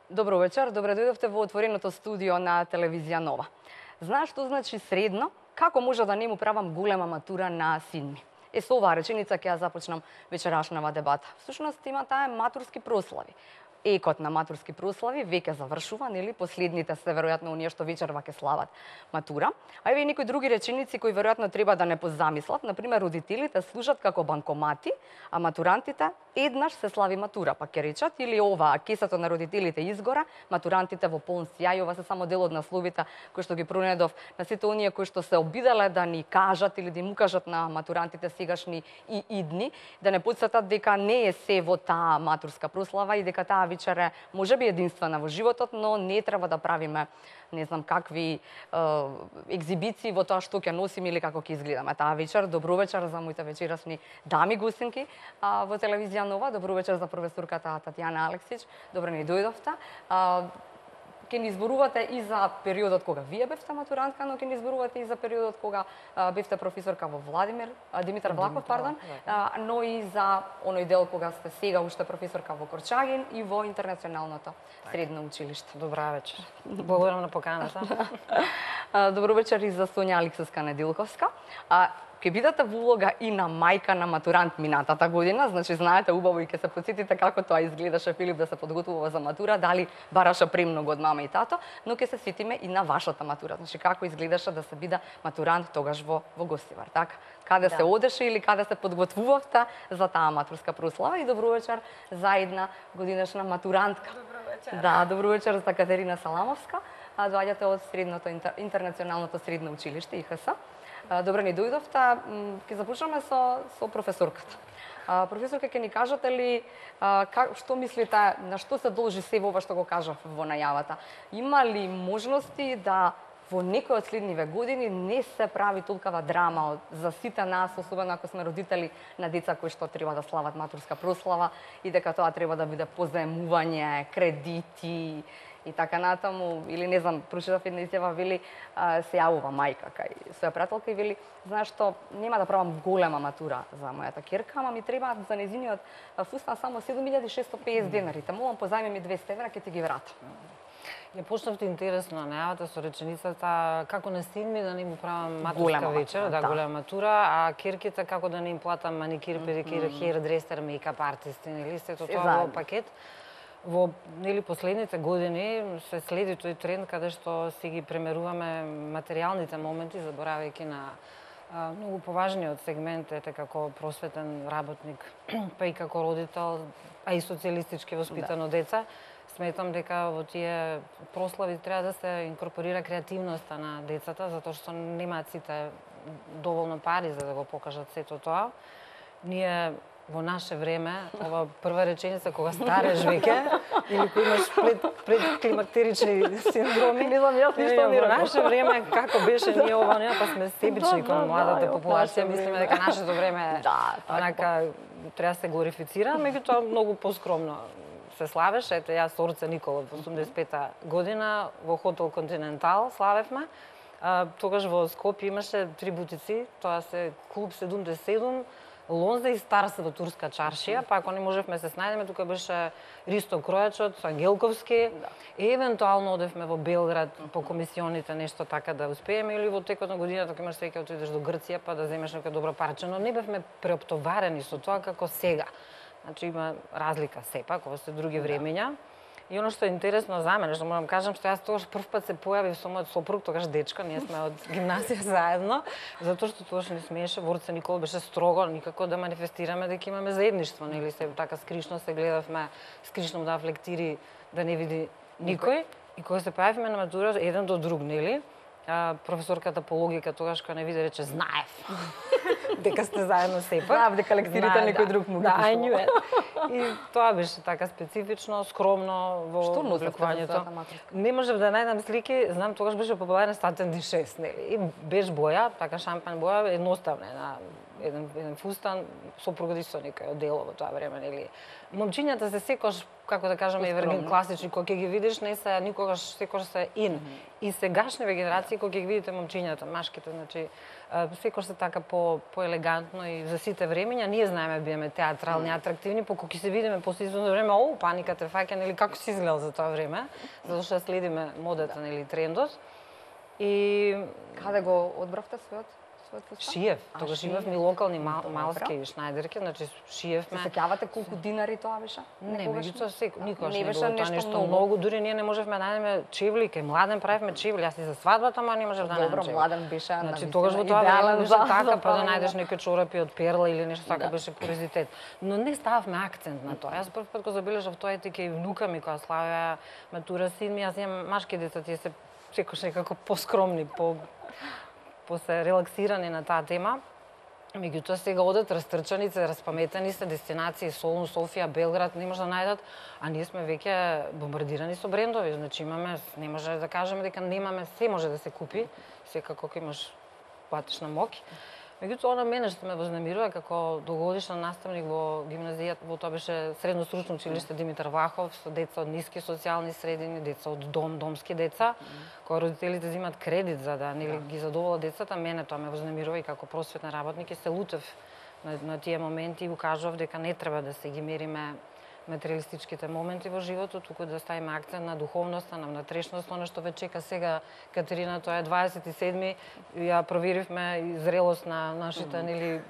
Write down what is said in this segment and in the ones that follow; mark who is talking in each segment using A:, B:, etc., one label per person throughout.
A: Добро вечер, добре дојдовте во отвореното студио на телевизија Нова. Знаеш што значи средно? Како може да не му правам голема матура на син ми? Со оваа реченица ќе ја започнам вечерашнава дебата. Всушност има таа матурски прослави. Екот на матурски прослави веќе завршува, нели? Последните се веројатно оние што вечерва ќе слават матура. А еве и некои други реченици кои веројатно треба да не позамислат. Например, родителите служат како банкомати, а матурантите еднаш се слави матура, па ќе речат, или ова, кесето на родителите изгора, матурантите во полн сјај. Ова се само дел од насловите кои што ги пронедов на сите оние кои што се обиделе да ни кажат или да им укажат на матурантите сегашни и идни, да не потсетат дека не е се во таа матурска прослава и дека таа вечер е можеби единствена во животот, но не треба да правиме не знам какви екзибиции во тоа што ќе носиме или како ќе изгледаме таа вечер. Добро вечер за моите вечерашни дами гостинки во телевизија Нова. Добро вечер за професорката Татјана Алексич. Добро ни дојдовте. Ке ни изборувате и за периодот кога вие бевте матурантка, но ке ни изборувате и за периодот кога бевте професорка во Димитар Влахов, но и за оној дел кога сте сега уште професорка во Корчагин и во Интернационалното средно училиште.
B: Добра вечер. Благодарам на поканата.
A: Добро вечер и за Сонја Алексовска Недилковска. Ке бидете во улога и на мајка на матурант минатата година, значи знаете убаво и ке се потсетите како тоа изгледаше Филип да се подготвува за матура, дали бараше премногу од мама и тато, но ке се сетиме и на вашата матура, значи како изгледаше да се биде матурант тогаш во Гостивар, така? Каде се одеше или каде се подготвувавте за таа матурска прослава и добро вечер за една годинешна матурантка.
C: Добро вечер.
A: Да, добро вечер за Катерина Саламовска, доаѓате од Интернационалното средно училиште ИХС. Добре ни дојдовте. Ќе започнеме со професорката. Професорка, ќе ни кажете ли што мислите, на што се должи се ова што го кажав во најавата? Има ли можности да во некој од следниве години не се прави толкова драма за сите нас, особено ако сме родители на деца кои што треба да слават матурска прослава и дека тоа треба да биде позаемување, кредити и така натаму, или не знам, прочитав една изјава, вели, се јавува мајка кај своја пријателка и вели, знаеш што, нема да правам голема матура за мојата ќерка, ама ми треба за нејзиниот фустан само 7650 денари. Те молам, позајми ми 200 евра, ќе ти ги вратам.
B: Ја почнавте интересно најавата со реченицата како на син ми да не му правам матурска вечер, да, голема матура, а ќерките како да не им платам маникир, педикир, хеир дресер, мејкап артисти, нели, сето тоа во пакет. Во последните години се следи тој тренд каде што си ги премеруваме материјалните моменти, заборавајќи на многу поважниот сегмент ете како просветен работник, па и како родител, а и социјалистички воспитано деца. Сметам дека во тие прослави треба да се инкорпорира креативноста на децата, затоа што немаат сите доволно пари за да го покажат сето тоа. Ние во наше време, ова прва реченица кога стареш веќе, или кој имаш предклимактерични синдроми,
A: не знам јас ништо не
B: во наше време како беше ние ова, па сме себични кон младата популација, мислиме дека нашето време онака треба да се глорифицира, меѓутоа многу поскромно се славеше. Ете, јас Орце Николов, 85-та година, во хотел Континентал славевме. Тогаш во Скопје имаше 3 бутици, тоа се Клуб 77, Лонза и Старс во Турска чаршија, па ако не можевме се снајдеме, тука беше Ристо Кројачот, Ангелковски, и евентуално одевме во Белград по комисионите нешто така да успееме, или во текот на годината кога имаш среќа отидеш до Грција па да земеш некоја добра парче, но не бевме преоптоварени со тоа како сега. Значи има разлика сепак, ова се други времења. И оно што е интересно за мене, што морам кажам, што јас тогаш прв пат се појавив со мојот сопруг, тогаш дечка, ние сме од гимназија заедно, затоа што тогаш не смееше, Орце Никол беше строго, никако да манифестираме дека имаме заедништво, нели се така скришно се гледавме, скришно да флектири да не види никој. И кога се појавивме на матура еден до друг, нели? Професорката по логика тогаш кога не види рече знаев дека сте заедно сепак.
A: Знаев дека лектирите некој друг му ги
B: пишува. Да, I knew it. И тоа беше така специфично, скромно во
A: обликувањето.
B: Не можев да најдам слики, знам тогаш беше популарен Сатен Ди 6, нели? И беж боја, така шампан боја, едноставна, еден фустан, сопругата исто некој одело во тоа време, нели. Момчињата се секош, како да кажеме, евергин класични, кога ќе ги видиш, не се никогаш секош се ин. И сегашниве генерации кога ќе ги видите момчињата, машките, значи секош се така по елегантно и за сите времења. Ние знаеме биеме театрални, атрактивни, по кога ќе се видиме после известно време, паника те фаќа, нели, како си изгледал за тоа време, затоа што следиме модата, нели, трендот. И
A: каде го одбравте својот фустан?
B: Шиев. Тогаш имавме локални малски шнајдерки, значи шиевме.
A: Се сеќавате колку динари тоа беше?
B: Не, меѓутоа никогаш не беше нешто многу. Дури ние не можевме да најдеме чевли, кај Младен правевме чевли, јас и за свадбата, ама не можев да најдем чевли.
A: Добро, Младен беше
B: значи тогаш во тоа време беше така, па да најдеш некои чорапи од перла или нешто така беше куризитет. Но не стававме акцент на тоа. Јас прв пат го забележав тоа и и внука ми која славеа матура, син ми, јас имам машки деца, тие се секош некако поскромни, се релаксирани на таа тема. Меѓутоа сега одат растрчани се, распаметени се дестинации Солун, Софија, Белград, не може да најдат, а ние сме веќе бомбардирани со брендови, значи имаме, не може да кажеме дека немаме, се може да се купи, секако кога имаш платишна моќ. Меѓутоа, на мене што ме вознемирува како долгогодишен наставник во гимназијата, во тоа беше средно стручно училиште Димитар Влахов, со деца од ниски социјални средини, деца од домски деца, кои родителите земат кредит за да нели ги задоволат децата. Мене тоа ме вознемирува и како просветен работник и се лутев на тие моменти и укажував дека не треба да се ги мериме материјалистичките моменти во животот, туку да ставиме акцент на духовноста, на внатрешноста, она што ве чека сега Катерина, тоа е 27-ми, ја проверивме и зрелост на нашите нели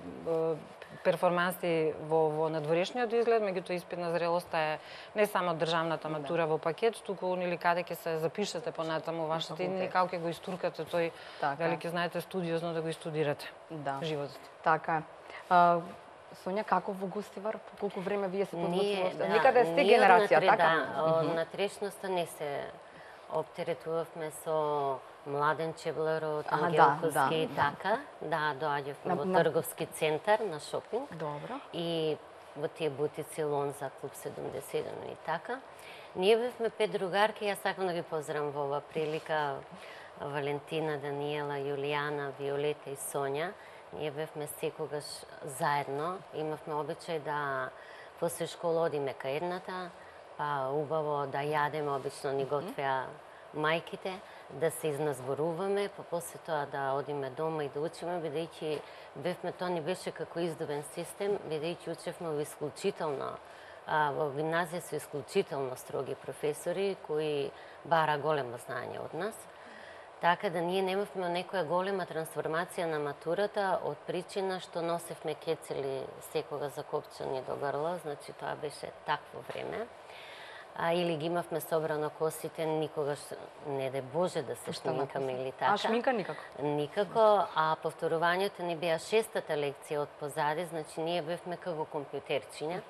B: перформанси во надворешниот изглед, меѓутоа испитна зрелоста е не само државната матура во пакет, туку нели каде ќе се запишете понатаму вашите и како ќе го истуркате тој, дали ќе знаете студиозно да го истудирате животот.
A: Така е. Сонја, како во Густивар, по колку време вие се подготвувавте? Никаде сте генерација, така?
C: Натрешноста не се оптеретувавме со Младен Чевларот, Ангелковски и така. Да, доаѓавме во трговски центар на шопинг.
A: Добро.
C: И во тие бутици Лонза, Клуб 77 и така. Ние бевме 5 другарки, јас сакам да ги поздравам во ова прилика Валентина, Даниела, Јулијана, Виолета и Сонја. Ние бевме секогаш заедно. Имавме обичај да после школа одиме кај едната, па убаво да јадеме, обично ни готвеа мајките, да се изназборуваме, па после тоа да одиме дома и да учиме, бидејќи бевме, тоа ни беше како издобен систем, бидејќи учевме во во гимназија со исклучително строги професори кои бара големо знаење од нас. Така да ние немавме некоја голема трансформација на матурата од причина што носевме кецели секога закопчани до грла, значи тоа беше такво време. Или ги имавме собрано косите, никогаш не де Боже да се шминкаме или така.
A: А шминка никако?
C: Никако, а повторувањето ни беа 6-та лекција од позади, значи ние бевме како компјутерчиња.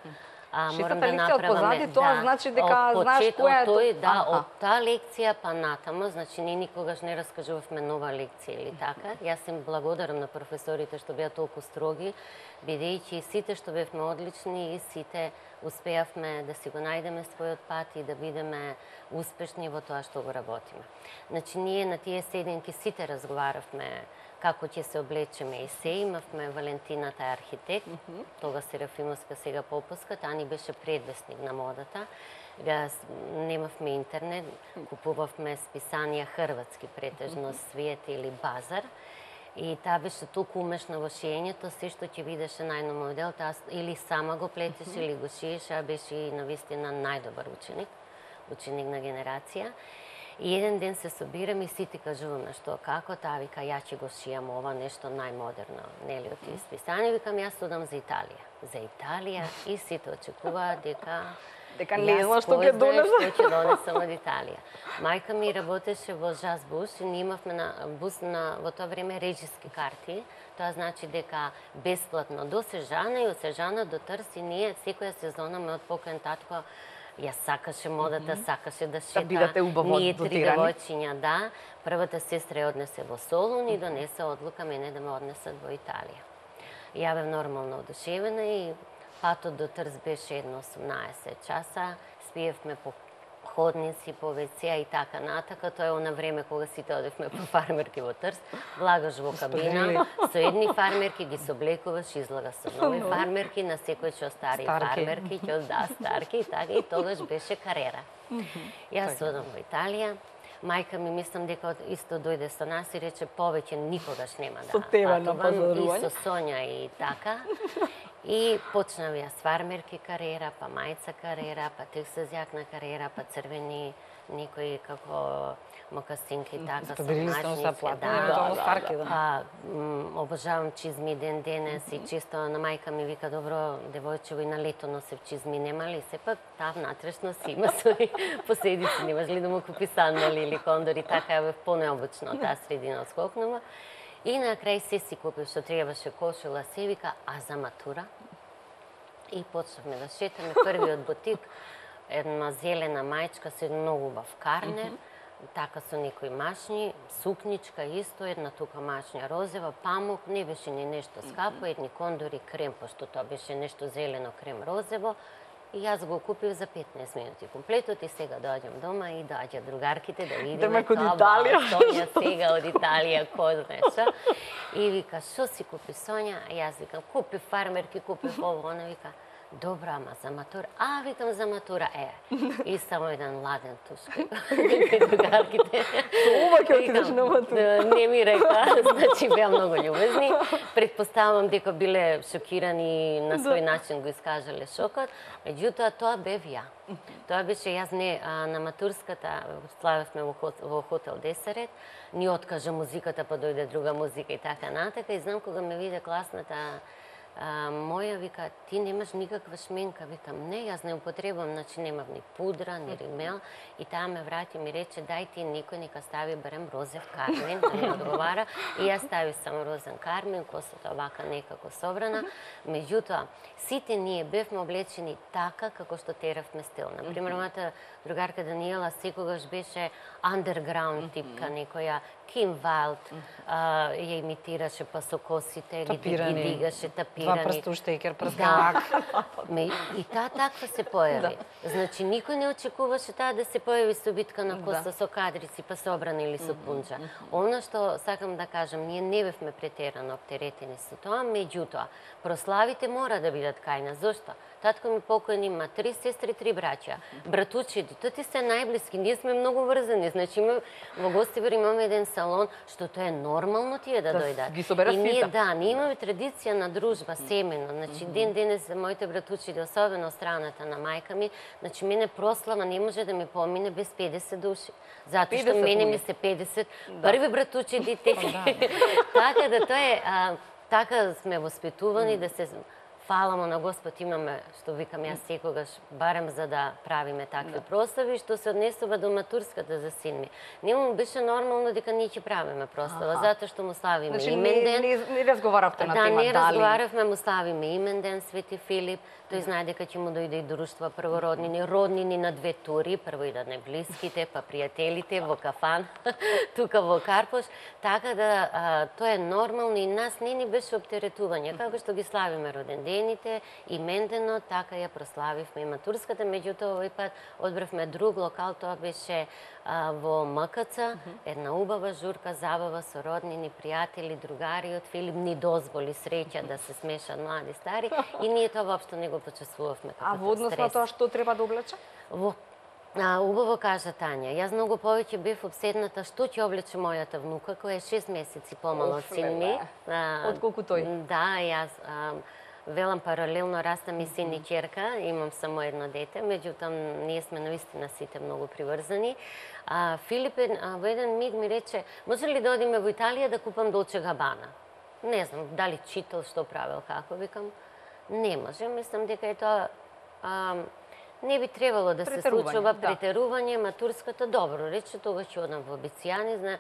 A: Шестата лекција од позади, тоа значи дека знаеш која е
C: тој. Да, од таа лекција па натаму, значи ние никогаш не раскажувавме нова лекција или така. Јас им благодарам на професорите што беа толку строги, бидејќи сите што бевме одлични и сите успеавме да си го најдеме својот пат и да бидеме успешни во тоа што го работиме. Значи ние на тие сединки сите разговаравме како ќе се облечеме и се. Имавме Валентината е архитект, тога Серафимовска, сега Попуска, таа ни беше предвестник на модата. Немавме интернет, купувавме списанија хрватски, претежно Свиет или Базар. И таа беше толку умешна во шиењето, се што ќе видеше најнов модел, таа или сама го плетеше или го шиеше, а беше и навистина најдобар ученик на генерација. И еден ден се собираме и сите кажуваме што како, таа вика ја ќе го шијам ова нешто најмодерно, нели од тие списани, викам јас одам за Италија. За Италија и сите очекуваат дека
A: не знам што ќе донесам.
C: Што ќе донесам од Италија. Мајка ми работеше во Жаз Буш и ние имавме на бус во тоа време реџиски карти. Тоа значи дека бесплатно до Сежана и од Сежана до Трст и ние секоја сезона ме од покоен татко ја сакаше модата, сакаше да шета.
A: Да бидете убаво
C: ние
A: дотирани.
C: Ние 3 девојчиња, да. Првата сестра ја однесе во Солун и донесе одлука мене да ме однесат во Италија. Ја бев нормално одушевена и патот до Трст беше едно 18 часа. Спиевме по ходници, по WC и така натака. Тоа е она време кога сите одевме по фармерки во Трст, влагаш во кабина, со едни фармерки ги соблекуваш, излага со нови фармерки, на секој што стари фармерки, ќе старки и така, и тогаш беше карера. Јас одам во Италија, мајка ми мислам дека исто дојде со нас и рече повеќе никогаш нема да патувам, и со Сонја и така. И почнав јас фармерки кариера, па мајца кариера, па тексазјакна кариера, па црвени некои како мокасинки, така, со мачници, па обожавам чизми ден денес и чисто на мајка ми вика, добро, девојчево, и на лето носев чизми, нема ли? Сепак таа внатрешност има своји последици, немаш ли да му купи сандали или кондори, така е понеобично таа средина отскокнува. И на крај се си купив што требаше, кошула, се вика, а за матура? И почнавме да шетаме првиот бутик, една зелена мајчка со еден многу убав карнер, така со некои машни, сукничка исто, една тука машња розева, памук, не беше ни нешто скапо, едни кондори, крем, пошто тоа беше нешто зелено, крем розево. И јас го купив за 15 минути комплетот и сега доаѓам дома и доаѓа другарките да видиме тоа. Сонја сега од Италија, кој знае што. И вика, што си купи Сонја? А јас викам, купи фармерки, купи ово. Она вика, добро, ама за матура. А, викам, за матура, И само еден ладен тушки. Другарките.
A: Ова ќе отидеш на матура.
C: Не ми река, значи беа многу љубезни. Предпоставам дека биле шокирани, на свој начин го искажале шокот. Меѓутоа, тоа бев ја. Тоа беше, јас не, на матурската, славевме во хотел Десерет, ни откажа музиката, па дојде друга музика и така натака. И знам кога ме виде класната моја, вика, ти немаш никаква шменка, викам, не, јас не употребам, значи немав ни пудра, ни римел, и таа ме врати и ми рече, дај ти некој нека стави барем розев кармин, да не одговара, и јас стави само розен кармин, косата овака некако собрана, меѓутоа, сите ние бевме облечени така како што теравме стил. Например, мојата другарка Даниела секогаш беше underground типка, некоја Ким Вайлд ја имитираше па со косите, или ги дигаше, тапирани.
B: Два прстуштекер, прсталак.
C: И таа таква се појави. Значи, никој не очекуваше таа да се појави со битка на коса, со кадрици, па собрана или со пунџа. Оно што сакам да кажам, ние не бевме претерано оптеретени со тоа, меѓутоа, прославите мора да бидат кај нас. Зошто? Татко ми покојен има 3 сестри, 3 браќа. Братучиди, тоти се најблиски, ние сме многу врзани. Значи, во Гостивар имаме еден салон, што тоа е нормално тие да дојдат.
A: Ги соберат
C: и ние,
A: сите.
C: да, ние имаме традиција на дружба, семено. Значи, ден денес моите братучиди, особено страната на мајка ми, значи, мене прослава не може да ми помине без 50 души. Затоа што мене ми се 50, први братучиди, така да тоа е, така сме воспитувани да се фаламо на Господ, имаме, што викам јас секогаш, барем за да правиме такви прослави, што се однесува до матурската за син ми. Нему беше нормално дека ние ќе правиме прослава, затоа што му славиме имен ден.
A: Не разговаравте на тема
C: дали? Да, не
A: дали.
C: разговаравме, му славиме имен ден, Свети Филип. Тој знае дека ќе му дојде и друштва првороднини, роднини на 2 тури, прво идат блиските, па пријателите во кафан, тука во Карпош. Така да, тоа е нормално и нас не ни беше оптеретување. Како што ги славиме родендените, имендено, така ја прославивме и матурската. Меѓутоа, овој пат одбравме друг локал, тоа беше во МКЦ, една убава журка, забава со роднини, пријатели, другари од Филип, ни дозволи среќа да се смешат млади стари и ние тоа воопшто не го почувствувавме како
A: А во однос на тоа што треба да облече?
C: Убаво кажа Тања. Јас многу повеќе бев обседната што ќе облече мојата внука, која е 6 месеци помала од син ми.
A: Отколку тој?
C: Да, јас велам паралелно растам и син и ќерка, имам само едно дете, меѓутоа ние сме наистина сите многу приврзани. Филип во еден миг ми рече, може ли да одиме во Италија да купам Долче Габана? Не знам, дали читал, што правил, како, викам. Не може, мислам дека е тоа не би требало да се случува претерување, матурската добро, рече тогаш ќе одам во Бицијани,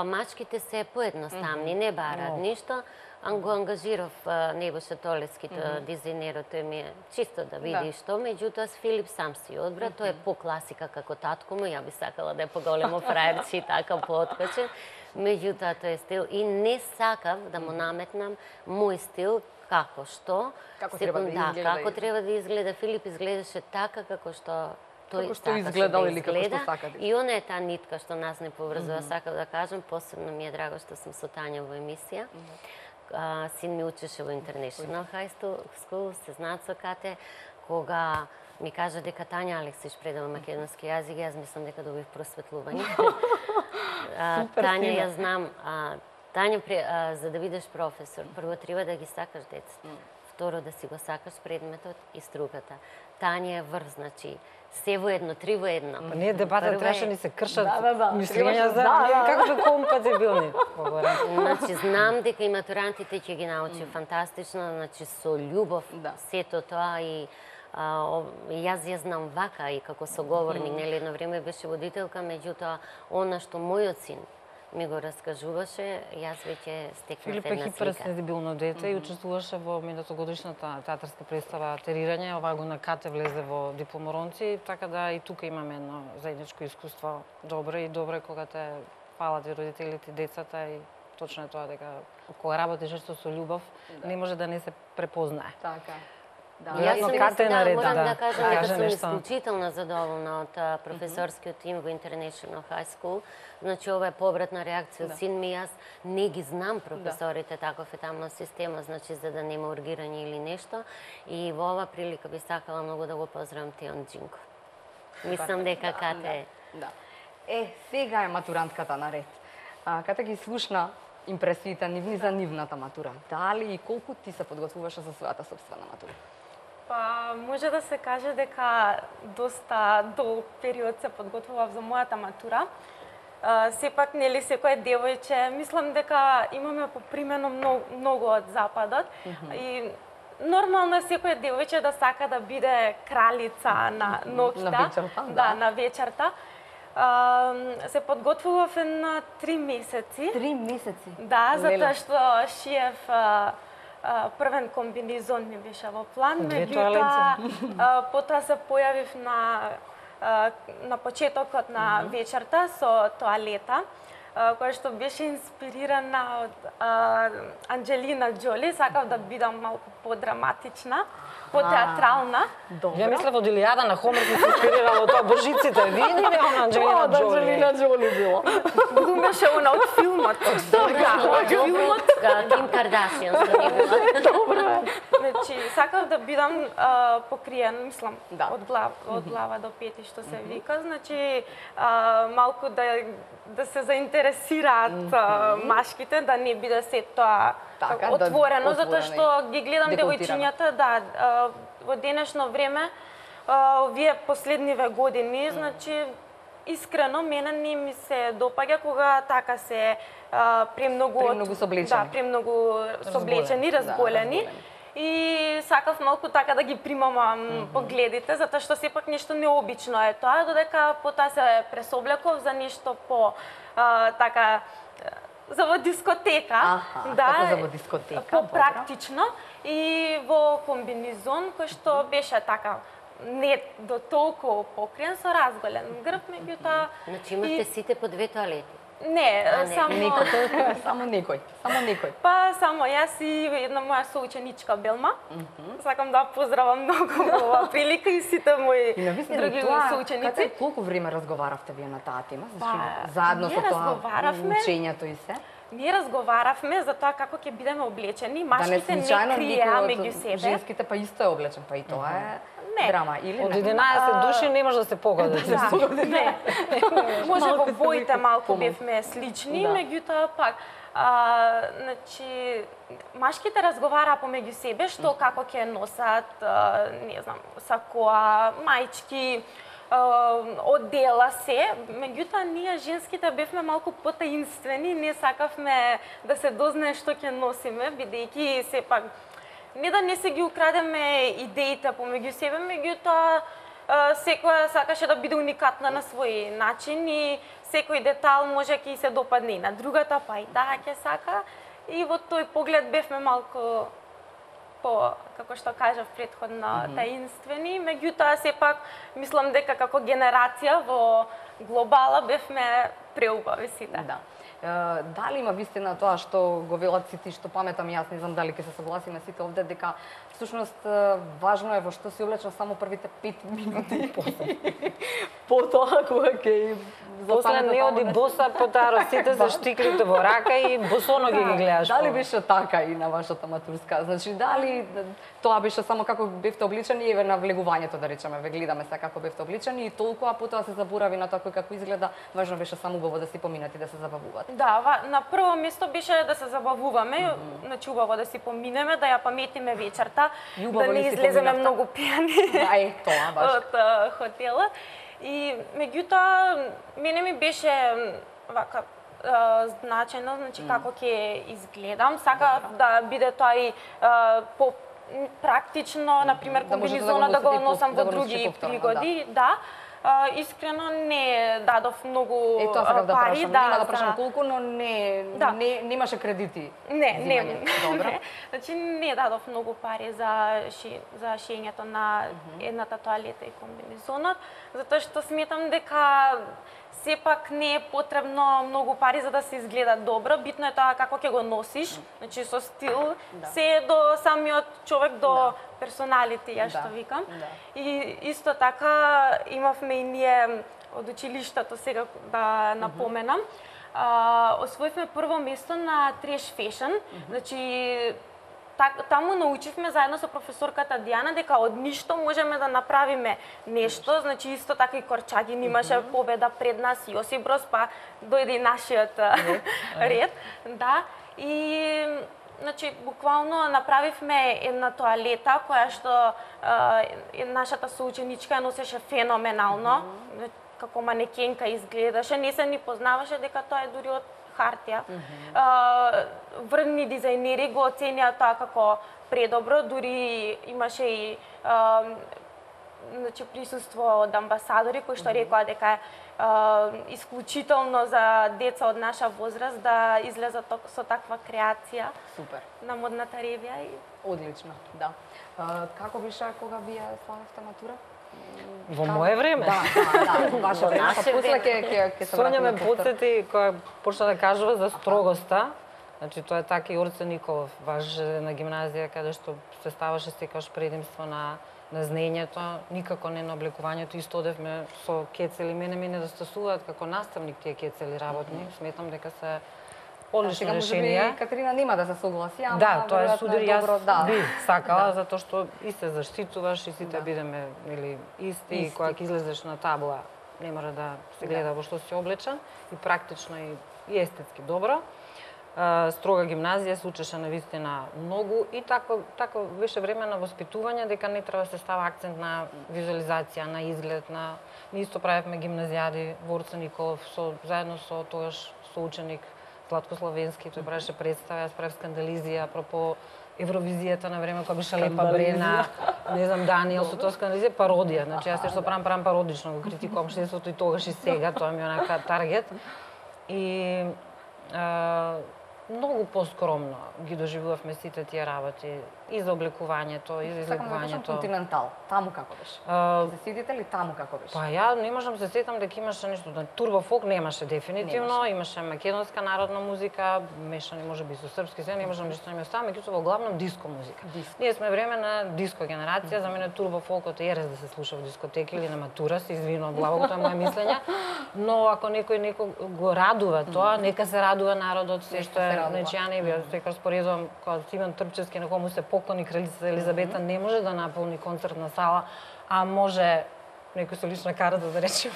C: мачките се поедноставни, не барат ништо. Го ангажирав Небоша Толески, дизајнерот, тој ми е чисто да види што, меѓутоа с Филип сам си одбра, тој е по класика како татко му, ја би сакала да е поголемо фраерче и така пооткачен, меѓутоа тој е стил и не сакав да му наметнам мој стил, како што,
A: како треба да изгледа.
C: Како треба да изгледа. Филип изгледаше така како што
A: како што изгледал или како што сака.
C: И она е таа нитка што нас не поврзува, сакам да кажам, посебно ми е драго што сум со Тања во емисија. Син ми учеше во International High School, се знаат со Кате, кога ми кажа дека Тања Алексиш предава македонски јазик, јас мислам дека добив просветлување. Тања, ја знам, Тања, за да бидеш професор, прво треба да ги сакаш децата, второ да си го сакаш предметот и струката. Тања е врв, значи, се во едно, три во едно.
B: Па ние дебата требаше ни се кршат мислења за како да компатибилни.
C: Значи, знам дека и матурантите ќе ги научи фантастично, значи со љубов сето тоа и јас ја знам вака и како соговорник, нели едно време беше водителка, меѓутоа она што мојот син ми го раскажуваше, јас веќе стекнав една слика.
B: Филип е хиперсензибилно дете и учествуваше во минатогодишната театарска представа Атерирање, ова го на Кате влезе во Дипломоронци, така да и тука имаме едно заедничко искуство. Добро е кога те фалат и родителите, децата и точно е тоа дека кога работиш нешто со љубов, не може да не се препознае.
A: Така.
C: Јас морам да кажам дека сум исклучително задоволна од професорскиот тим во International High School. Значи, ова е повратна реакција од син ми. Јас не ги знам професорите, таков е таму система, значи, за да нема ургирање или нешто. И во ова прилика би сакала многу да го поздравам Теон Джинко. Мислам дека Кате
A: е... сега е матурантката на ред. Кате ги слушна импресиите нивни за нивната матура. Дали и колку ти се подготвуваше за својата собствена матура?
D: Па, може да се каже дека доста долг период се подготвував за мојата матура. Сепак, нели, секој девојче, мислам дека имаме попримено многу од Западот. И нормално е секој девојче да сака да биде кралица на ноќта.
A: На вечерта,
D: да. На вечерта. Се подготвував на 3 месеци.
A: 3 месеци?
D: Да, затоа што шиев првен комбинезон ми беше во план, меѓутоа потоа се појавив на почетокот на вечерта со тоалета, која што беше инспирирана од Анџелина Џоли. Сакав да бидам малку подраматична, потеатрална.
B: Ја мислев од Илијада на Хомер се инспирирала од тоа Божиците. Види ли она Анџелина Џоли?
A: Анџелина Џоли била.
D: Глумеше она од филмот.
C: од филмот Ким Кардашијан со него.
D: Добро е. Значи, сакав да бидам покриен, мислам, од глава до пети, што се вика. Значи, малку да се заинтересираат машките, да не биде се тоа отворено, затоа што ги гледам девојчињата, во денешно време, овие последниве години, значи, искрено, мене не ми се допаѓа кога така се премногу
A: соблечени.
D: Да, премногу соблечени, разболени. И сакав малку така да ги примамам погледите, затоа што сепак нешто необично е тоа, додека потоа се пресоблеков за нешто по така за во дискотека.
A: Така за во дискотека.
D: По-практично и во комбинезон кој што беше така не до толку покриен со разголен грб, меѓутоа...
C: Значи имате сите по 2 тоалети?
D: Не, само
A: некој.
D: Па само јас и една моја соученичка Белма. Сакам да поздравам многу во оваа прилика и сите мои други соученици.
A: Колку време разговаравте вие на таа тема? Заедно со тоа учењето и се?
D: Ние разговаравме за тоа како ќе бидеме облечени, машките не криеа меѓу себе.
A: Женските па исто е облечен, па и тоа е драма, или
B: од 11 души не може да се погоди.
D: Не. Може во боите малку бевме слични, меѓутоа пак значи машките разговараа помеѓу себе што како ќе носат, не знам, сакоа, маички, оддела се, меѓутоа ние женските бевме малку потаинствени, не сакавме да се дознае што ќе носиме, бидејќи сепак не да не се ги украдеме идеите помеѓу себе, меѓутоа секоја сакаше да биде уникатна на свој начин и секој детал може ќе се допадне на другата, па и таа ќе сака. И во тој поглед бевме малку по, како што кажав претходно, таинствени, меѓутоа сепак мислам дека како генерација во глобала бевме преубави сите.
A: Дали има вистина тоа што го велат сите, што паметам јас, не знам дали ќе се согласиме сите овде, дека Всушност, важно е во што се облече само првите 5 минути. Потоа, кога ќе
B: После не оди боса по таа росите се штиклите во рака и босоноги ги гледаш.
A: Дали беше така и на вашата матурска? Значи, дали тоа беше само како бевте обличени и на влегувањето, да речеме, ве гледаме сега како бевте обличени и толку, а потоа се заборави на тоа како изгледа, важно беше само убаво да си поминете и да се забавувате.
D: Да, на прво место беше да се забавуваме, значи убаво да си поминеме, да ја паметиме вечерта, да не излеземе многу пијани
A: тоа баш
D: од хотелот. И меѓутоа мене ми беше вака значено, значи како ќе изгледам, сакав да биде тоа и по практично, например комбинезона да го носам во други пригоди, да. Искрено не дадов многу пари,
A: да прашам колку, но не немаше кредити.
D: Не.
A: Добро.
D: Значи не дадов многу пари за шењето на едната тоалета и комбинезонот, затоа што сметам дека сепак не е потребно многу пари за да се изгледа добро, битно е тоа како ќе го носиш, значи со стил, се до самиот човек, до персоналите, ја што викам. И исто така имавме и ние од училиштето, сега да напоменам, освоивме прво место на Trash Fashion, значи таму научивме заедно со професорката Диана дека од ништо можеме да направиме нешто, значи исто така и Корчагин имаше победа пред нас, Јосип Броз, па дојде и нашиот ред, да. И значи буквално направивме една тоалета која што нашата соученичка ја носеше феноменално, како манекенка изгледаше, не се ни познаваше дека тоа е дури од хартија. Врвни дизајнери го оценија тоа како предобро, дури имаше и значи присуство од амбасадори кои што рекоа дека е исклучително за деца од наша возраст да излезат со таква креација.
A: Супер.
D: На модната ревија и
A: одлично, да. Како беше кога вие славевте матура?
B: Во мое време?
A: Да, ваше време. После ќе се
B: Сонја ме потсети која почна да кажува за строгоста. Значи тоа е така и Орце Николов, важеше на гимназија каде што се ставаше секогаш предимство на знаењето, никако не на облекувањето. Исто одевме со кецели, мене ми недостасуваат како наставник тие кецели работни. Сметам дека се одлични решенија.
A: Катерина нема да се согласи, ама
B: да, тоа е судир, јас би сакала затоа што и се заштитуваш и сите бидеме или исти, кога ќе излезеш на табла, не мора да се гледа во што си облечен и практично и естетски добро. Строга гимназија се учеше навистина многу и така беше време на воспитување дека не треба да се става акцент на визуализација, на изглед, на ние исто правевме гимназијади во Орце Николов заедно со тогаш соученик Златко Славенски, тој правеше представа, јас правев скандализија апропо Евровизијата на време кога беше Лепа Брена, не знам Даниел со тоа скандализија, пародија. Значи јас што правам пародично, го критикувам општеството и тогаш и сега, тоа ми е онака таргет. И многу поскромно ги доживувавме сите тие работи и за облекувањето, и за излекувањето.
A: Сакам да Континентал, таму како беше? Се сидите ли таму како беше?
B: Па ја не можам се сетам дека имаше нешто, турбофолк немаше дефинитивно, имаше македонска народна музика, мешани можеби со српски, се не можам ништо да ми остава, меѓутоа во главном диско музика. Ние сме време на диско генерација, за мене турбофолкот е ерес да се слуша во дискотеки или на матура, се извинувам главно, тоа е моје мислење, но ако некој го радува тоа, нека се радува народот, се што е, значи ја не би, секогаш споредувам кога Иван Трпчевски на кому се поклони кралица Елизабета не може да наполни концертна сала, а може некој со лична карта да речем,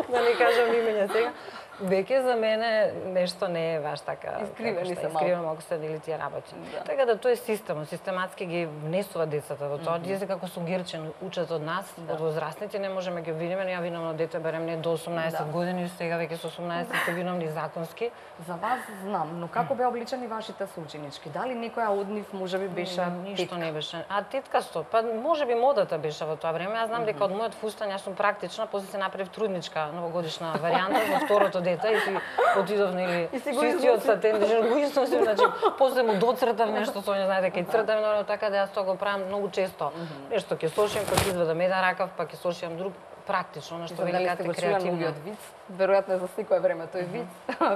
B: да не кажам имења сега. Веќе за мене нешто не е баш така искривено малку се дели тие работи. Така да тоа е системот, систематски ги внесува децата во тоа. Тие се како сунгирчен учат од нас, од возрастните не можеме ги видиме, ја виновно дете барем не до 18 години, сега веќе со 18 се виновни законски.
A: За вас знам, но како беа обличени вашите соученички? Дали некоја од нив можеби беше
B: ништо не беше. А теткасто, па можеби модата беше во тоа време. Јас знам дека од мојот фустан јас сум практична, после се направив трудничка новогодишна варијанта за второто дете и си отидов нели чистиот сатен, го износив, значи после му доцртав нешто, Сонја знае дека и цртам, но така да јас тоа го правам многу често. Нешто ќе сошиам, па ќе извадам еден ракав, па ќе сошиам друг. практично, она што
A: Дали
B: великата
A: сте го чули
B: креативна.
A: новиот виц? Веројатно е за секое време тој виц.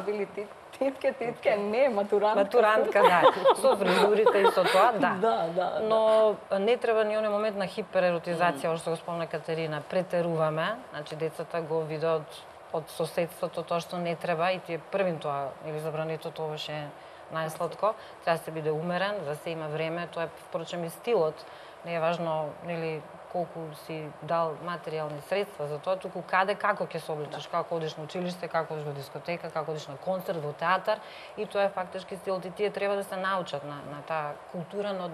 A: Били титке, не, матурантка.
B: Матурантка, да. Со фризурите и со тоа, да.
A: Да.
B: Но не треба ни оној момент на хипереротизација, што го спомна Катерина. Претеруваме, значи децата го видат од соседството тоа што не треба и ти е првин тоа, или забрането, тоа беше најсладко. Треба да се биде умерен, да се има време, тоа е впрочем и стилот. Не е важно, нели, колку си дал материјални средства за тоа, туку каде, како ќе се облечеш, како одиш на училиште, како одиш во дискотека, како одиш на концерт, во театар, и тоа е фактички стилот и тие треба да се научат на таа култура на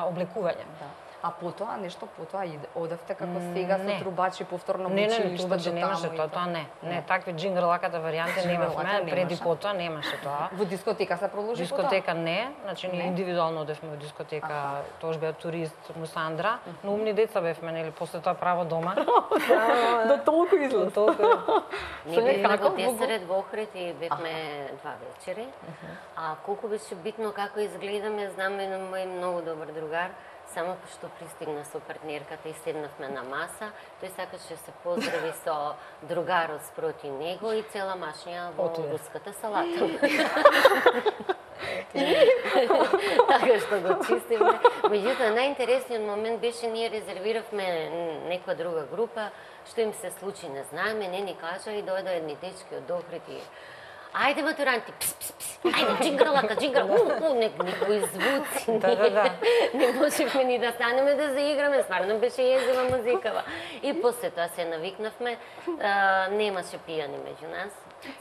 B: облекување.
A: Да. А потоа, нешто потоа одевте како сега со трубачи повторно во
B: Не,
A: училиште?
B: трубачи немаше тоа не. Не, такви джингрлаката варијанти немавме, преди потоа немаше тоа.
A: Во дискотека се продолжи потоа?
B: Дискотека не, значи ние индивидуално одевме во дискотека, тоаш беа турист Мусандра, но умни деца бевме, нели, после тоа право дома.
A: До толку излез.
C: Ние бевме во Тесерет, во Охрид и бевме 2 вечери. А колку беше битно како изгледаме, знам еден мој многу добар другар, само што пристигна со партнерката и седнавме на маса, тој сакаше се поздрави со другарот спроти него и цела машња во руската салата. Така што го чистиме. Меѓутоа, најинтересниот момент беше ние резервиравме некоја друга група, што им се случи, не знаеме, не ни кажа и дојде едни дечки од Охрид и ајде матуранти, ајде джингрлака, некои звуци, не можевме ни да станеме да заиграме, стварно беше језива музикава. И после тоа се навикнавме, немаше пијани меѓу нас.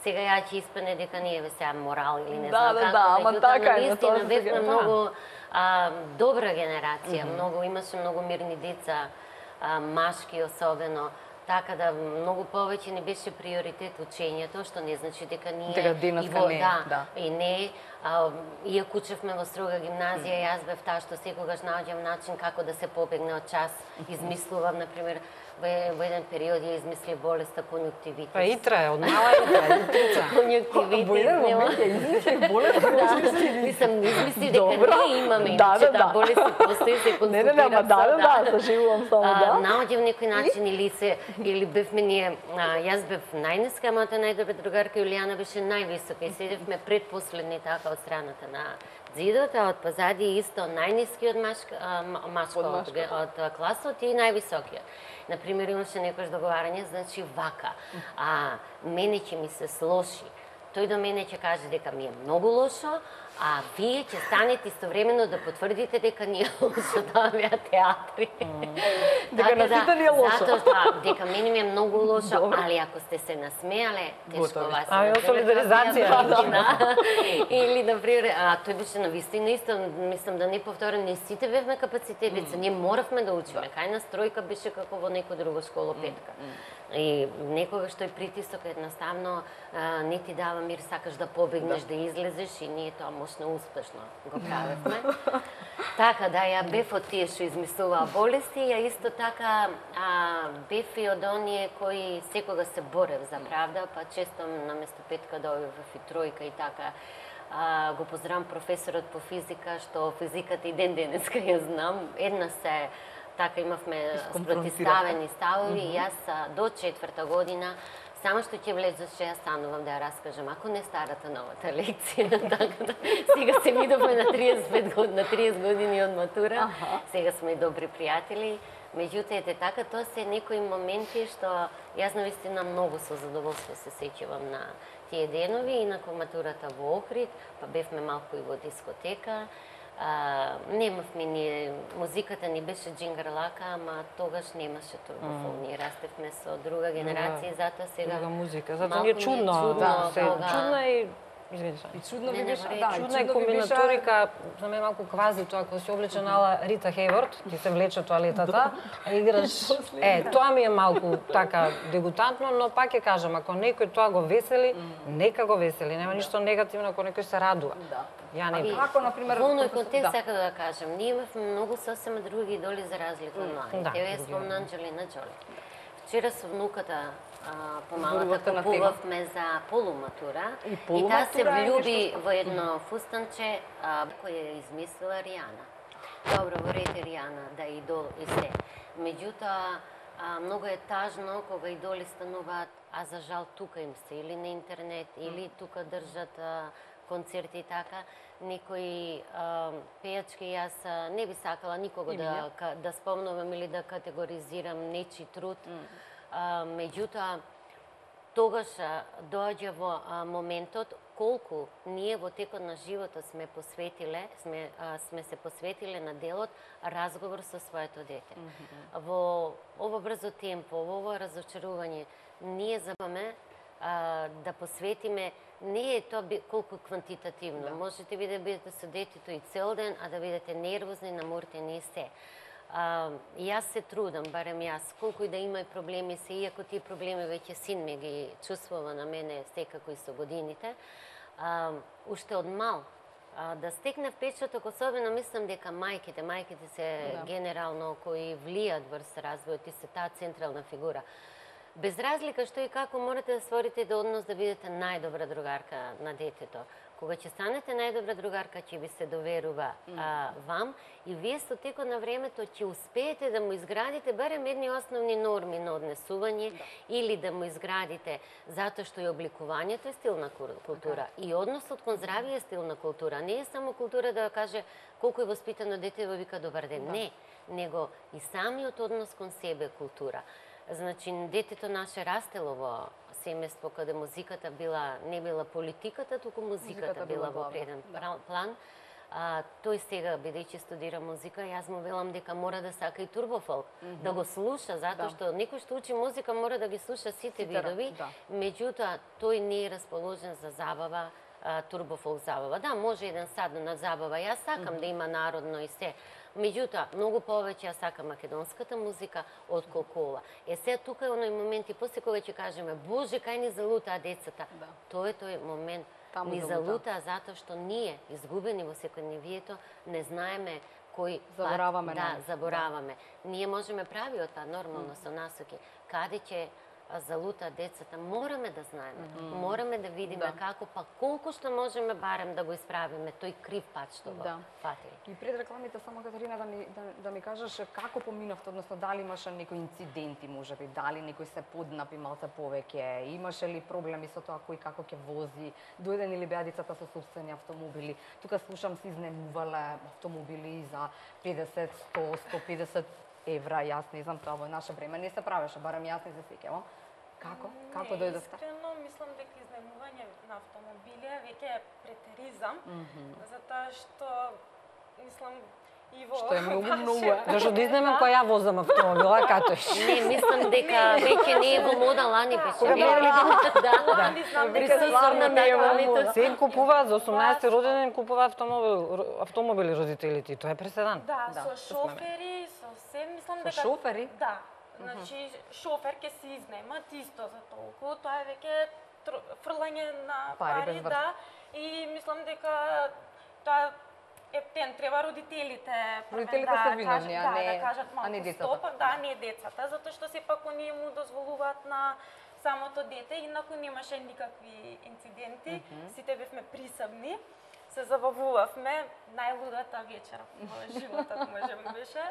C: Сега ја ќе испане дека ние ве сега морал или не знам како,
A: ама така е,
C: наистина бевме многу добра генерација, имаше многу мирни деца, машки особено. Така да многу повеќе не беше приоритет учењето, што не значи дека ние и не, иако учевме во строга гимназија, јас бев таа што секогаш наоѓам начин како да се побегне од час, измислувам, например, во еден период ја измисли болеста конјуктивитис.
B: Па Итра, од мала Итра.
C: Конјуктивитис.
A: Во еден момент ја измисли болеста конјуктивитис.
C: Мислам, измисли дека ние имаме, иначе таа болест се постои, се консултирам.
A: Не, саживувам само, да.
C: Наоѓам некој начин или бевме ние, јас бев најниска, мојата најдобра другарка Јулијана беше највисока и седевме предпоследни така од страната на зидот, а од позади исто најниски од машка од класот и највисокиот. Например, имаше некојаш договарање, значи вака, мене ќе ми се слоши. Тој до мене ќе каже дека ми е многу лошо, а вие ќе станете истовремено да потврдите дека не е лошо, тоа беа театри.
A: Дека на сите ни е лошо.
C: Затоа, дека мене ми е многу лошо, али ако сте се насмеале, тешко вас.
B: Солидаризација.
C: Или, например, тој беше навистина исто, мислам да не повторам, не сите бевме капацитетлица, ние моравме да учиме. Кај нас тројка беше како во некој друго школа петка. И некогаш тој притисок едноставно не ти дава мир, сакаш да побегнеш, да излезеш и ние тоа мощно успешно го правевме. Така да, ја бев од тие што измислуваа болести, ја исто така бев и од оние кои секога се борев за правда, па често наместо петка добивав и тројка и така. Го поздравам професорот по физика, што физиката и ден денеска ја знам. Една се така имавме спротиставени ставови и јас до 4-та година само што ќе влезеш, ја станувам да ја раскажам, ако не старата новата лекција, така да сега се видовме на 30 години од матура, сега сме и добри пријатели. Меѓутоа, ете така, тоа се некои моменти што јас навистина многу со задоволство се сеќавам на тие денови, инаку матурата во Охрид, па бевме малку и во дискотека. Немавме ние, музиката ни беше джингрлака, ама тогаш немаше турбофон. Ние растевме со друга генерација, затоа сега
B: друга музика. Затоа ни е чудно. Чудно и
A: И чудно ми беше,
B: чудна е комбинаторика, за мен малку квази тоа, кога си облечена ала Рита Хейворд, ти се влече тоалетата, а играш... тоа ми е малку така дегутантно, но пак ќе кажам, ако некој тоа го весели, нека го весели, нема ништо негативно ако некој се радува. Ја не
A: како, например...
C: Во оној контекст сакам да кажам, ние имавме многу сосема други идоли за разлика од младите. Ја спомна Анџелина Џоли. Вчера со внуката помалата купувавме за полуматура и таа се влюби во едно фустанче кој е измислила Ријана. Добро, во ред Ријана, да идол и се. Меѓутоа, Многу е тажно кога идоли стануваат, а за жал тука им се, или на интернет, или тука држат концерти и така. Некои пејачки, јас не би сакала никого да спомнувам или да категоризирам нечи труд. Меѓутоа, тогаш доаѓа во моментот колку ние во текот на животот сме се посветиле на делот разговор со своето дете. Во ово брзо темпо, во ово разочарување, ние забаме да посветиме, не е тоа колку квантитативно. Можете ви да бидете со детето и цел ден, а да бидете нервозни, намортени и се. Јас се трудам, барем јас, колку и да има проблеми се, иако тие проблеми веќе син ми ги чувствува на мене секако и со годините, уште од мал да стекне впечаток, особено мислам дека мајките се генерално кои влијат врз развојот и се таа централна фигура. Без разлика што и како морате да створите однос да бидете најдобра другарка на детето. Кога ќе станете најдобра другарка, ќе ви се доверува вам и вие со текот на времето ќе успеете да му изградите барем едни основни норми на однесување или да му изградите затоа што и обликувањето е стил на култура и односот кон здравје е стил на култура. Не е само култура да каже колку е воспитано дете да вика добар ден. Не, него и самиот однос кон себе е култура. Значи, детето наше растело во семејство каде музиката не била политиката, туку музиката била во преден план. Тој сега, бидејќи студира музика, јас му велам дека мора да сака и турбофолк, да го слуша, затоа што некој што учи музика мора да ги слуша сите видови, меѓутоа тој не е расположен за забава, турбофолк забава. Да, може еден сад на забава, јас сакам да има народно и се. Меѓутоа, многу повеќе ја сака македонската музика отколку ова. Сега тука е оној момент и после кога ќе кажеме Боже, кај ни залутаа децата. Тоа е тој момент. Ни залутаа затоа што ние, изгубени во секојдневието, не знаеме кој
A: забораваме.
C: Забораваме. Ние можеме правиот пат нормално со насоки. Каде ќе залута децата, мораме да знаеме. Мораме да видиме како, па колку што можеме барем да го исправиме тој крив пат што го фатили.
A: И пред рекламите само, Катерина, да ми кажеш како поминавте, односно дали имаше некои инциденти, можеби, дали некој се поднапи малце повеќе, имаше ли проблеми со тоа кој како ќе вози, дојдени ли беа децата со сопствени автомобили. Тука слушам се изнемувале автомобили за 50, 100, 150 евра, јас не знам, тоа во наше време не се правеше, барем јас не се сеќавам. Како дојдовте?
D: Искрено мислам дека изнемување на автомобили веќе е претеризам, затоа што мислам и во
A: што е многу.
B: Зашто да изнемам која ја возам автомобила, катош.
C: Не, мислам дека веќе не е во мода, лани беше.
D: Не знам дека
C: присуствувам на таквото.
B: Се купуваат за 18 роденден, купуваат автомобили родителите, тоа е преседан.
D: Да, со шофери, со се, мислам дека...
A: Со шофери?
D: Да. Значи, шофер ќе се изнемат исто за толку, тоа е веќе фрлање на пари, да, и мислам дека тоа треба родителите
A: се виновни,
D: да кажат
A: а не
D: малку
A: децата.
D: стоп, да, не децата, затоа што сепак оние му дозволуваат на самото дете, инаку немаше никакви инциденти, сите бевме присебни, се забавувавме, најлудата вечера во животот можеби беше,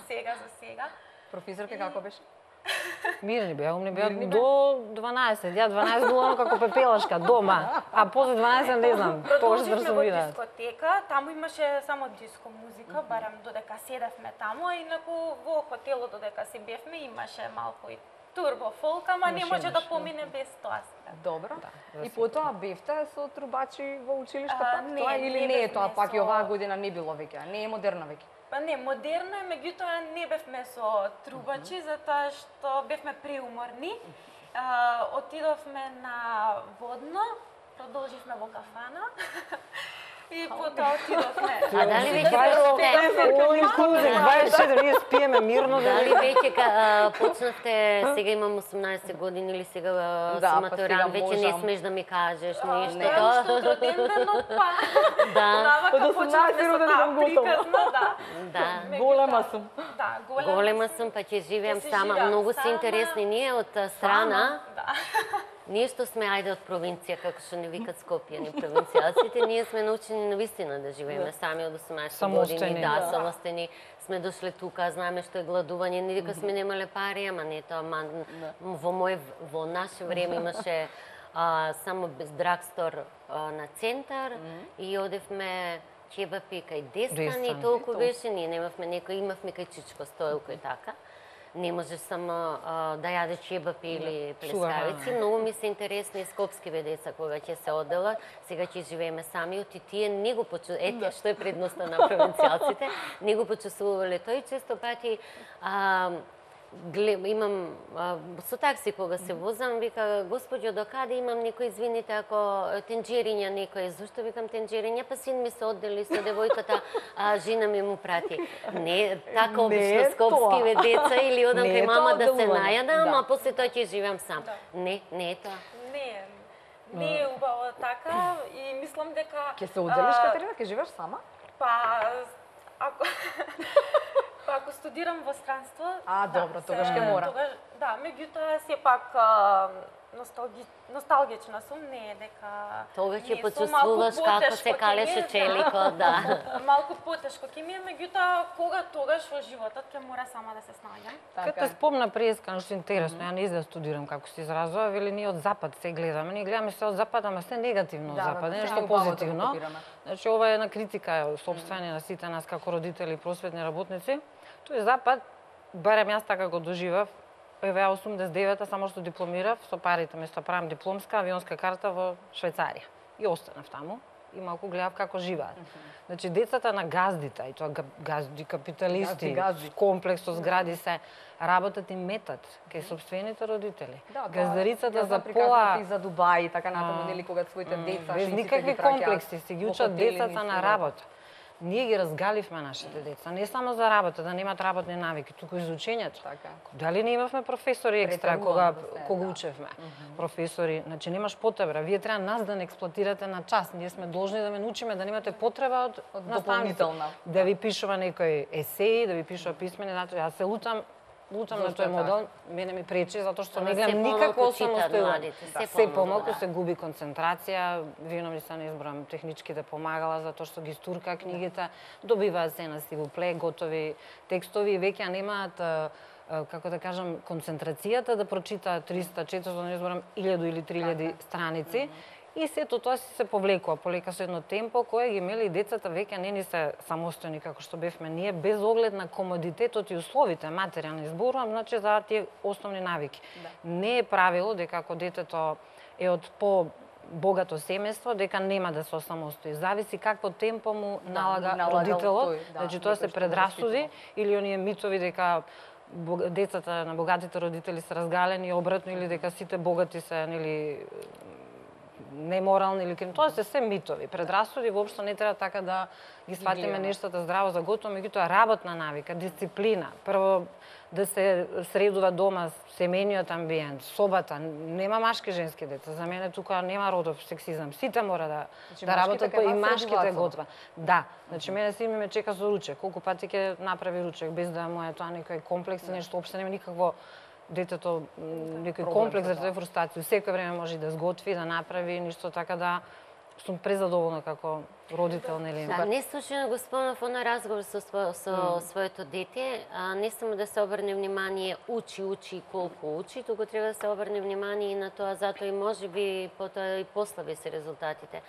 D: сега за сега.
A: Професорке како беше?
B: Мирни беа, умни беа до 12. Ја 12 билам како пепелашка дома, а после 12 не знам, тогаш се трасувира.
D: Во дискотека, таму имаше само диско музика, барем додека седевме таму, а инаку во хотелот додека се бевме имаше малку и турбо фолк, ама не може да помине без тоа.
A: Добро. И потоа бевте со трубачи во училиштето,
D: не,
A: или не е тоа,
D: бевме
A: пак и
D: со-
A: оваа година не било веќе, не е модерна веќе?
D: Па не, модерно е, меѓутоа не бевме со трубачи, затоа што бевме преуморни. Отидовме на Водно, продолживме во кафана и потоа отидовме.
C: А дали веќе почнавте?
B: All inclusive, 24, ние спиеме мирно.
C: Дали веќе почнавте, сега имам 18 години или сега сум матуран, веќе не смеш да ми кажеш ништо.
D: Не, уште од роден денот, па.
C: Да,
D: Навака почнавме со таа приказна, да.
C: да.
A: Голема сум.
D: Да,
C: Голема сум, па ќе живеам
D: Ќе се
C: сама.
D: живеам
C: Многу се
D: сама.
C: интересни. Ние од страна,
D: Да.
C: ние што сме ајде од провинција, како што не викат Скопјани провинцијалците, ние сме научени на вистина да живееме сами од 18
B: Самостојни,
C: години, да,
B: да.
C: самостојни. сме дошле тука, знаеме што е гладување, не дека сме немале пари, ама не тоа, во наше време имаше само без драгстор на центар и одевме кебапи кај Дестани, толку беше, ние немавме некој, имавме кај Чичко Стоилко и така. Не можеш само да јаде чебапи или плескавици. Многу ми се интересни скопскиве деца кога ќе се одела. Сега ќе живееме сами, и тие не го ете што е предноста на провинцијалците, не го почувствувале тој. Често пати имам со такси кога се возам, вика, господјо, докаде имам некој, извините, ако тенџериња некој, зашто викам тенџериња, па син ми се оддели со девојката, жена ми му прати. Не, така обично скопскиве деца, или одам кај мама да се најадам, а после тоа ќе живеам сам. Не, не е тоа.
D: Не е убаво така и мислам дека...
A: Ке се одделиш, Катерина, ке живееш сама?
D: Па, ако студирам во странство...
A: добро, тогаш ке мора.
D: Да, меѓутоа сепак носталгична сум, не е дека...
C: Тога ќе почувствуваш како се калеше челикот, да.
D: Малку потешко ќе ми е, меѓутоа кога тогаш во животот ќе мора сама да се снаѓам.
B: Като те спомна преска, нешто интересно, ја не да студирам како се изразува, вели ние од запад се гледаме, ние гледаме се од запад, ама се негативно од запад, нешто позитивно. Значи ова е една критика сопствена на сите нас како родители и просветни работници. Тој запад, барем јас така го доживав, еве 89-та, само што дипломирав, со парите ми што правам дипломска авионска карта во Швајцарија. И останав таму и малку гледав како живеат. Значи, децата на газдите, и тоа газди, капиталисти, комплекс со згради се, работат и метат кај сопствените родители. Газдарицата за пола...
A: и за Дубај и така натаму, нели, кога своите деца...
B: Без никакви комплекси, се ги учат децата на работа. Ние ги разгаливме нашите деца, не само за работа, да немат работни навики, туку и за учењето. Дали не имавме професори екстра кога учевме? Професори, значи немаш потреба, вие треба нас да не експлоатирате на час, ние сме должни да ме научиме да немате потреба од наставници, да ви пишува некој есеи, да ви пишува писмени, јас се лутам на тој модел, мене ми пречи, затоа што не гледам никакво самостојно. Се помалку се губи концентрација, вино ми се не избрам техничките помагала, затоа што ги стурка книгите, добиваат се на сивупле, готови текстови и веќе немаат, како да кажам, концентрацијата да прочитаат 300, 400, не избрам, 1000 или 3000 страници. И сето тоа се повлекува, полека со едно темпо кое ги имели децата веќе не ни се самостојни како што бевме ние, без оглед на комодитетот и условите, материјални зборувам, значи за тие основни навики. Не е правило дека ако детето е од по-богато семејство, дека нема да се осамостои. Зависи какво темпо му налага родителот, значи тоа се предрасуди или оние митови дека децата на богатите родители се разгалени обратно или дека сите богати се, нели, неморални или крим. Тоа се митови. Предрасуди воопшто не треба така да ги сватиме нештата здраво за готово, меѓутоа работна навика, дисциплина. Прво да се средува дома семејниот амбиент, собата, нема машки женски деца. За мене тука нема родов сексизам. Сите мора да работат и машките готва. Да, значи мене син ме чека за ручек. Колку пати ќе направи ручек без да му е тоа некој комплекс и нешто, општо нема никакво детето некој комплекс за тоа фрустрација. Секој време може да сготви, да направи ништо, така да сум презадоволна како родител, нели?
C: Да, не случајно го спомнав на разговор со своето дете, не само да се обрне внимание учи колку учи, туку треба да се обрне внимание и на тоа, затоа и можеби потоа и послаби се резултатите,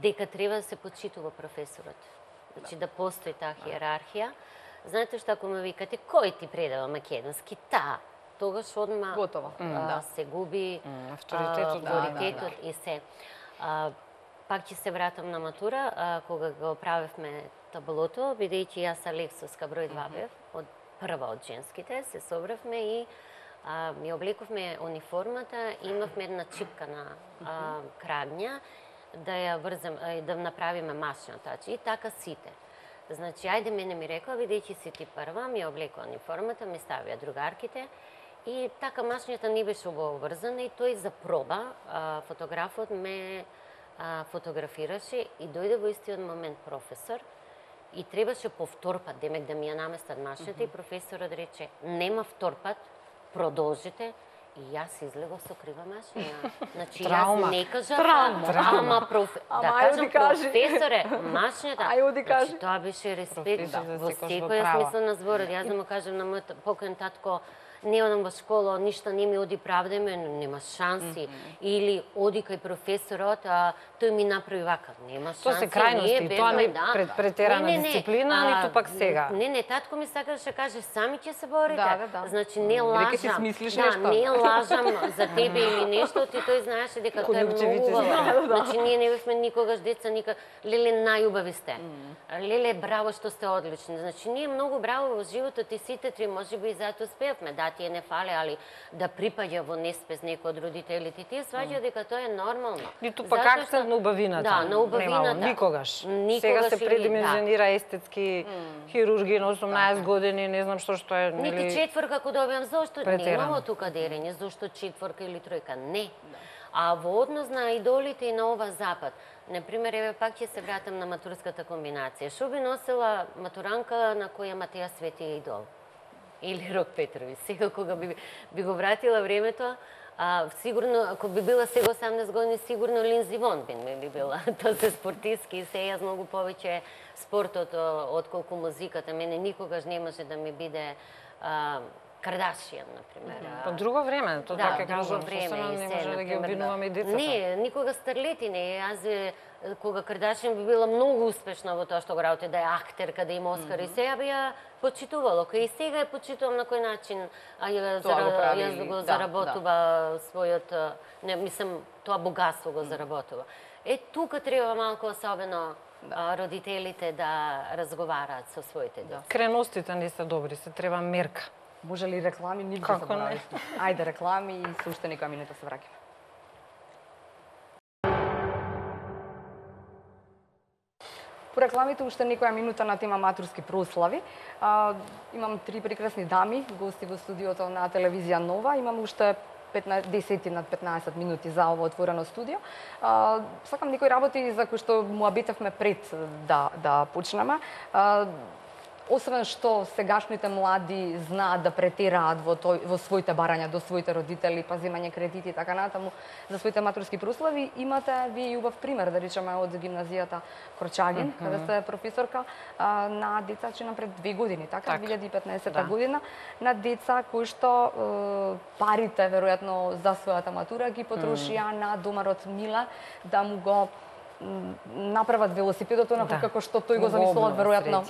C: дека треба да се почитува професорот. Значи да постои таа хиерархија. Знаете што, ако ме викате кој ти предава македонски, таа, тогаш одма се губи авторитетот и се. Пак ќе се вратам на матура, кога го правевме таблото, бидејќи јас Алексовска број 2 бев, од прва од женските, се собравме и ми облековме униформата, имавме една чипка на крагња, да ја врзем, да направиме машина тачи, и така сите. Значи, ајде, мене ми рекла, бидејќи си ти прва, ми облекува униформата, ми ставија другарките, и така машината не беше убаво врзана, и тој за проба, фотографот ме фотографираше и дојде во истиот момент професор и требаше по втор пат, демек да ми ја наместат машината, и професорот рече, нема втор пат, продолжите И јас излегов со крива машина. Значи,
B: Траума.
C: јас не кажав, ама професоре, машината. Значи, тоа беше респект во секој смисла на зборот. Јас да му кажам на мојот покоен татко, не одам во школа, ништо не ми оди правдеме, нема шанси. Или оди кај професорот, а тој ми направи вака. Нема шанси.
B: Тоа се крајности, тоа не претерана дисциплина, ниту пак сега.
C: Не, татко ми сакаше каже, сами ќе се борите. Значи, не
A: Веќе си
C: лажам.
A: смислиш нешто.
C: Не лажам за тебе или нешто, ти тој знаеше дека тоа е многу убаво. Значи, ние не бевме никогаш деца, леле, најубави сте. Леле, браво што сте одлични. Значи, ние многу браво во животот и сите три, можеби и затоа успеавме. Да, тие не фале, али да припаѓа во неспес некој од родителите. Тие сваѓаат дека тоа е нормално.
B: Ниту пак акцент на убавината.
C: Да, на убавината.
B: Никогаш. Сега се предимензионира естетски хирурги на 18 години, не знам што е.
C: Нити четврка ако добиам, зошто немало тука дерење, зошто четврка или тројка, не. А во однос на идолите и на ова запад, например, еве пак ќе се вратам на матурската комбинација. Што би носила матуранка на која Матеја Свети е идол? Или Рок Петровиќ. Сега кога би го вратила времето, сигурно, ако би била сега 18 години, сигурно Линдзи Вонн би била. Тоа се спортистки и се јас многу повеќе спортот отколку музиката. Мене никогаш не може да ми биде Кардашијан, например.
B: По друго време, тоа така кажам,
C: време,
B: не може да ги обвинуваме и децата.
C: Не, никога старлети не. Јас кога Кардашијан би била многу успешна во тоа што го работи, да е актерка, да има Оскар и сега би ја почитувала. И сега ја почитувам на кој начин јас го заработува својот, не, мислам, тоа богатство го заработува. Тука треба малку особено родителите да разговараат со своите деца.
B: Креностите не се добри, се треба мерка.
A: Може ли реклами? Нигде заборавивме. Ајде реклами и со уште некоја минута се враќаме. По рекламите уште некоја минута на тема матурски прослави. Имам три прекрасни дами, гости во студиото на телевизија Нова. Имам уште 10 над 15 минути за ово отворено студио. Сакам некои работи за кои што му обетавме пред да почнеме. Освен што сегашните млади знаат да претераат во своите барања до своите родители, па земање кредити и така натаму за своите матурски прослави, имате ви и убав пример, да речеме, од гимназијата Крочагин, каде сте професорка на деца че напред 2 години, така? 2015 година, на деца кои што парите веројатно за својата матура ги потрошија на домарот Миле да му го направат велосипедот онako како што тој го замислувал веројатно,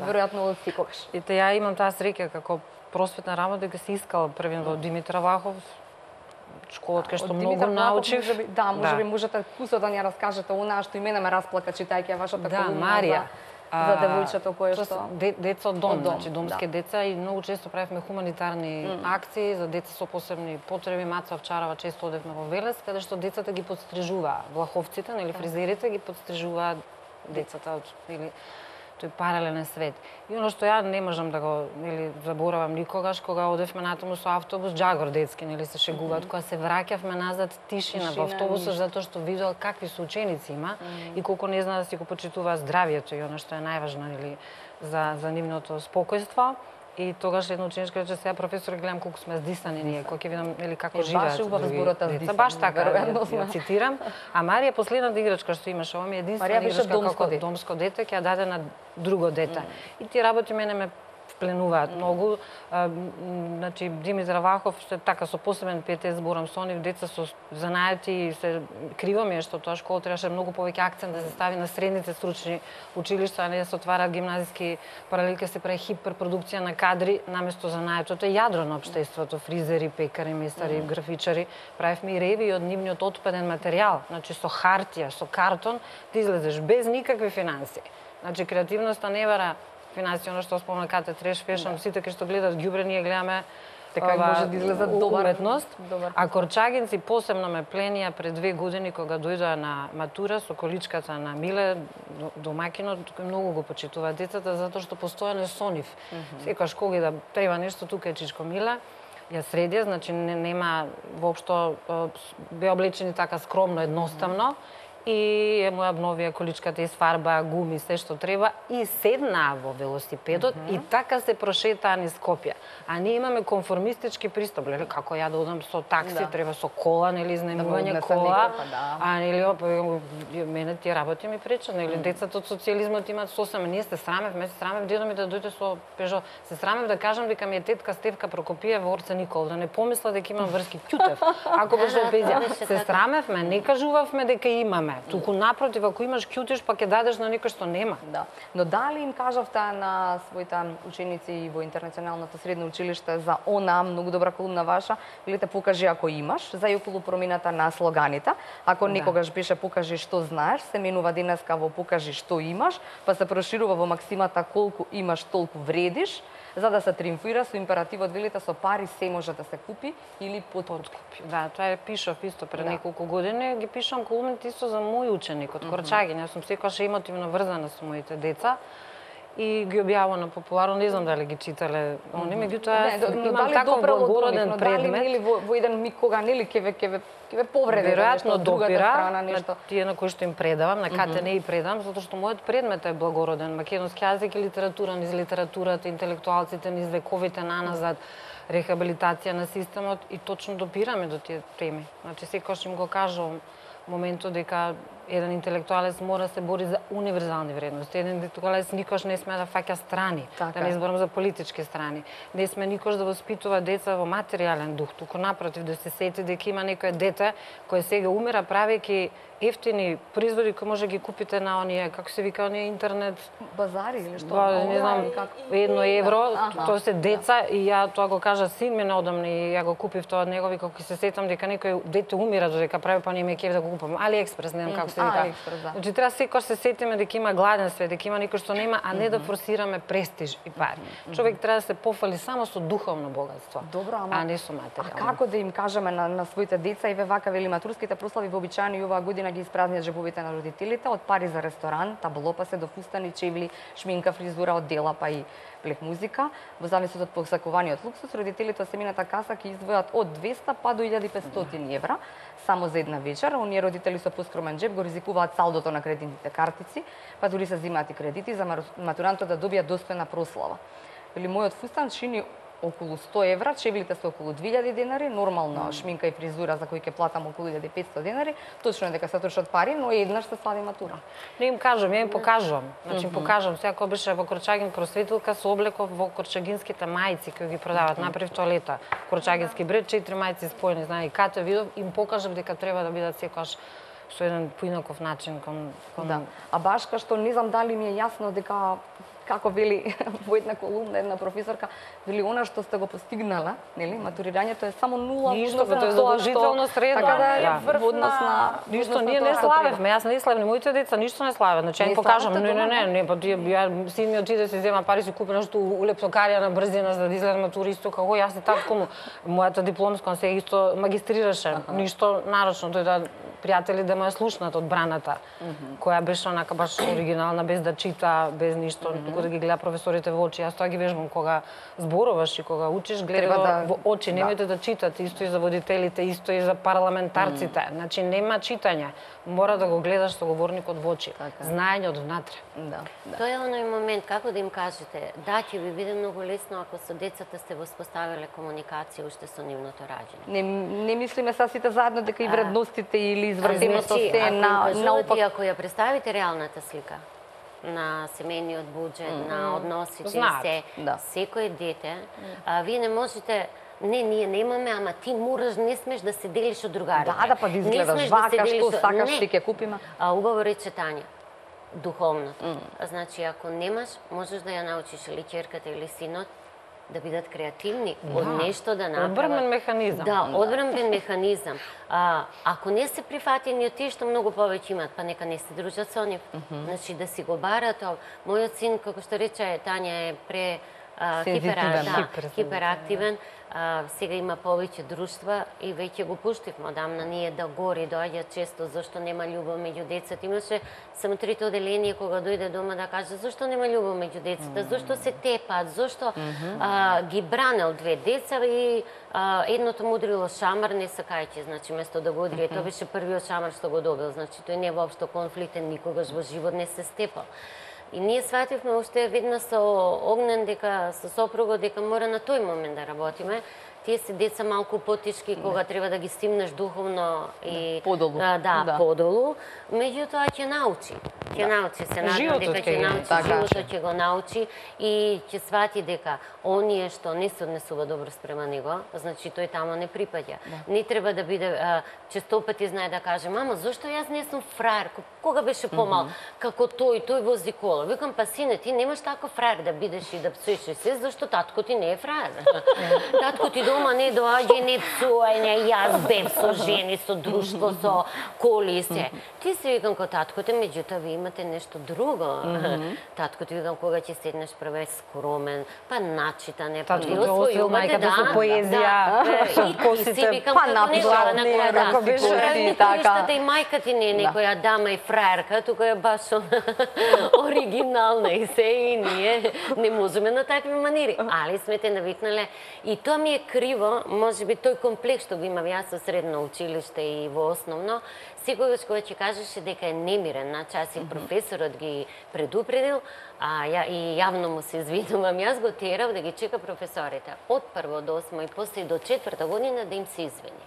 A: веројатно од секогаш.
B: Ете, ја имам таа среќа како просветна работник, се искала првен во Димитар Вахов, школот кај што многу научив.
A: Можеби можете кусо да ни раскажете онаа што и мене ме расплака читајќи вашата колумна.
B: Марија.
A: За девојчето кое што...
B: Деца од дом, значи домски деца и многу често правевме хуманитарни акции за деца со посебни потреби. Маца Овчарова често одевме во Велес, каде што децата ги подстрижуваа, влаховците, нели фризерите ги подстрижуваат децата или тој паралелен свет. И оно што ја не можам да го заборавам никогаш, кога одевме натаму со автобус, џагор детски, нели се шегуваат, кога се враќавме назад, тишина во автобусот, затоа што видел какви се ученици има и колку не знаа да си го почитуваат здравието и оно што е најважно за нивното спокојство. И тогаш една ученичка рече, сега професор, гледам колку сме здисани ние, кога ќе видам како живеат други деца. Баш така, ја цитирам. А Марија, последната играчка што имаше, ова ми е единствена играчка како домско дете, ќе ја даде на друго дете. И тие работи мене ме впленуваат многу. Значи, Димитар Вахов, така со посебен пиетет зборам со нив, деца со занајати и се криво ми е што тоа школа требаше многу повеќе акцент да се стави на средните стручни училишта, а не да се отвараат гимназиски паралелки, се прави хиперпродукција на кадри наместо занајатот. Тоа е јадро на општеството, фризери, пекари, месари, графичари. Правевме и реви од нивниот отпаден материјал, значи со хартија, со картон, ти излезеш без никакви финанси. Значи, креативноста не бара финансија, оно што спомна Кате Треш Фешн, сите кои што гледат ѓубре, ние гледаме
A: така може да излезат
B: уметност. А Корчагинци посебно ме пленија пред 2 години кога дојдоа на матура со количката на Миле, домакинот, кој многу го почитува децата затоа што постојано е со нив. Секогаш кога да треба нешто, тука е чичко Миле. Ја средија, значи нема воопшто беа облечени така скромно, едноставно. и му обновија количката, изфарба, гуми, се што треба и седнаа во велосипедот и така се прошетаа низ Скопје. А ние имаме конформистички пристап, леле како ја да одам со такси, треба со кола, нели изнајмување кола. А нели мене тие работи ми пречат, нели децата од социјализмот имаат сосема, ние се срамев дедо ми да дојде со Пежо, се срамев да кажам дека ми е тетка Стевка Прокопиева Орца Никол, да не помисла дека имам врски ќутев. Ако беше пензија, се срамевме, не кажувавме дека имаме. Туку напротив, ако имаш ќутиш, па ќе дадеш на некој што нема.
A: Да. Но дали им кажавте на своите ученици во интернационалното средно училиште за она многу добра колумна ваша, велите покажи ако имаш, за и околу промината на слоганите. Ако некогаш беше покажи што знаеш, се менува денеска во покажи што имаш, па се проширува во максимата колку имаш толку вредиш, за да се триумфира со императивот велите со пари се може да се купи или подкупи.
B: Да, тоа е пишав исто пред неколку години, ги пишам колумните исто за мој ученик од Корчагин. Јас сум секогаш емотивно врзана со моите деца и ги објавувам на популарно, не знам дали ги читале они, меѓутоа имам таков благороден предмет.
A: Дали во еден миг кога нели ќе ве повреди
B: веројатно допира на тие на кои што им предавам, на КТН и предавам, затоа што мојот предмет е благороден, македонски јазик и литература, низ литературата, интелектуалците низ вековите наназад, рехабилитација на системот и точно допираме до тие теми. Значи секогаш им го кажувам моментот дека еден интелектуалец мора се бори за универзални вредности. Еден интелектуалец никош не сме да фаќа страни, да не зборам за политички страни. Не сме никош да воспитува деца во материјален дух, туку напротив да се сети дека има некој дете кој сега умира правејќи ефтини производи кои може ги купите на оние, како се вика, оние интернет
A: базари или што?
B: Не знам, €1, тоа се деца и ја тоа го кажа син ми наодамна и ја го купив тоа од него, вика кога се сетам дека некој дете умира додека прави, па не ме кеф да го купам. AliExpress, не знам како се вика. Значи треба секој се сетиме дека има гладен свет, дека има некој што нема, а не да форсираме престиж и пари. Човек треба да се пофали само со духовно богатство, а не со материјално.
A: А како да им кажеме на своите деца и ве вака вели матурските прослави вообичаено и оваа година ги испразниат џебовите на родителите, од пари за ресторан, табло, па се до фустани, чевли, шминка, фризура, одела, па и плех музика. Во зависност од посакуваниот луксус, родителите од семејната каса ќе издвојат од 200 па до 1500 евра само за една вечер. Оние родители со поскромен джеб го ризикуваат салдото на кредитните картици, па дури се земаат и кредити за матурантот да добија достојна прослава. Вели мојот фустан чини околу 100 евра, чевлите се околу 2000 денари, нормално шминка и фризура за кои ќе платам околу 1500 денари, точно е дека се трошат пари, но еднаш се слави матура.
B: Не им кажам, ја им покажувам. Значи им покажам, сега кога беше во Корчагин просветилка со облеков во корчагинските мајци кои ги продаваат, направив тоалета, корчагински бред, 4 мајци споени, знае и кате видов, им покажав дека треба да бидат секогаш со еден поинаков начин кон...
A: Да. А баш што не знам дали ми е јасно дека како вели во една колумна една професорка, вели она што сте го постигнала, нели, матурирањето е само 0
B: ништо, тоа е задолжително средно.
A: Така да во однос на
B: ништо ние не славевме, јас не славев, моите деца ништо не славеат. Значи ја покажам, не, па ја син ми отиде се зема пари, си купи нешто у лептокарија на брзина за да излезе матура исто како јас и така мојата дипломска се исто магистрираше. Ништо нарочно, тој да пријатели да ме слушнат од браната, која беше онака баш оригинална, без да чита, без ништо, туку да ги гледа професорите во очи. Јас тоа ги вежбам кога зборуваш и кога учиш, гледа во очи, немојте да читате, исто и за водителите, исто и за парламентарците. Значи нема читање, мора да го гледаш со говорникот во очи. Знаење од внатре.
C: Тоа е оној момент како да им кажете, да ќе ви биде многу лесно ако со децата сте воспоставиле комуникација уште со нивното раѓање.
A: Не мислиме са сите заедно дека и вредностите или извртеното се наопак.
C: Ако ја представите реалната слика на семејниот буџет, на односите и се, секој дете, вие не можете ние немаме, ама ти мораш, не смеш да се делиш од другарите.
A: Да, па да изгледаш вака, што сакаш, ти ќе купиме.
C: Убаво рече Тања, духовното. Значи, ако немаш, можеш да ја научиш или ќерката или синот да бидат креативни, од нешто да направат.
B: Одбранбен механизам.
C: Да, одбранбен механизам. Ако не се прифатени од тие што многу повеќе имат, па нека не се дружат со нив. Значи, да си го барат. Мојот син, како што рече Тања, е хиперактивен. Сега има повеќе друштва и веќе го пуштивме одамна ние да гори доаѓа често зашто нема љубов меѓу децата. Имаше само трите оделение кога дојде дома да каже зашто нема љубов меѓу децата, зашто се тепаат, зашто ги бранел две деца и едното му удрило шамар не сакајќи, значи место да го удри. Тоа беше првиот шамар што го добил, значи тој не е воопшто конфликтен, никогаш во живот не се степал. И ние свативме уште веднаш со Огнен дека со сопругот дека мора на тој момент да работиме. Тие се деца малку потешки кога треба да ги стимнеш духовно и
A: подолу.
C: Подолу. Меѓутоа ќе научи. Ќе научи, се надам дека ќе научи, животот ќе го научи и ќе свати дека оние што не се однесува добро спрема него, значи тој тамо не припаѓа. Не треба да биде често пати знае да каже мама, зошто јас не сум фраер? Кога беше помал како тој вози кола. Викам па сине, ти немаш тако фраер да бидеш и да псуеш се, зашто татко ти не е фраер. Татко ти дома не доаѓа, не псуај, не јас бев со жени, со друштво, со коли и се. Ти се викам ко татко те, меѓутоа ви имате нешто друго. Татко ти викам кога ќе седнеш прво е скромен, па начитан е, па
B: ви освојувате, да, со поезија, со косите,
C: па написала на која да. И мајка ти не е некоја дама и фраерка, тука е баш оригинална и се и ние не можеме на такви манери, али сме те навикнале и тоа ми е криво, можеби тој комплекс што го имам јас со средно училиште и во основно, секогаш кога ќе кажеше дека е немирен, значи аз и професорот ги предупредил, и јавно му се извинувам, јас го терав да ги чека професорите од прво до 8 и после до 4-та година да им се извини.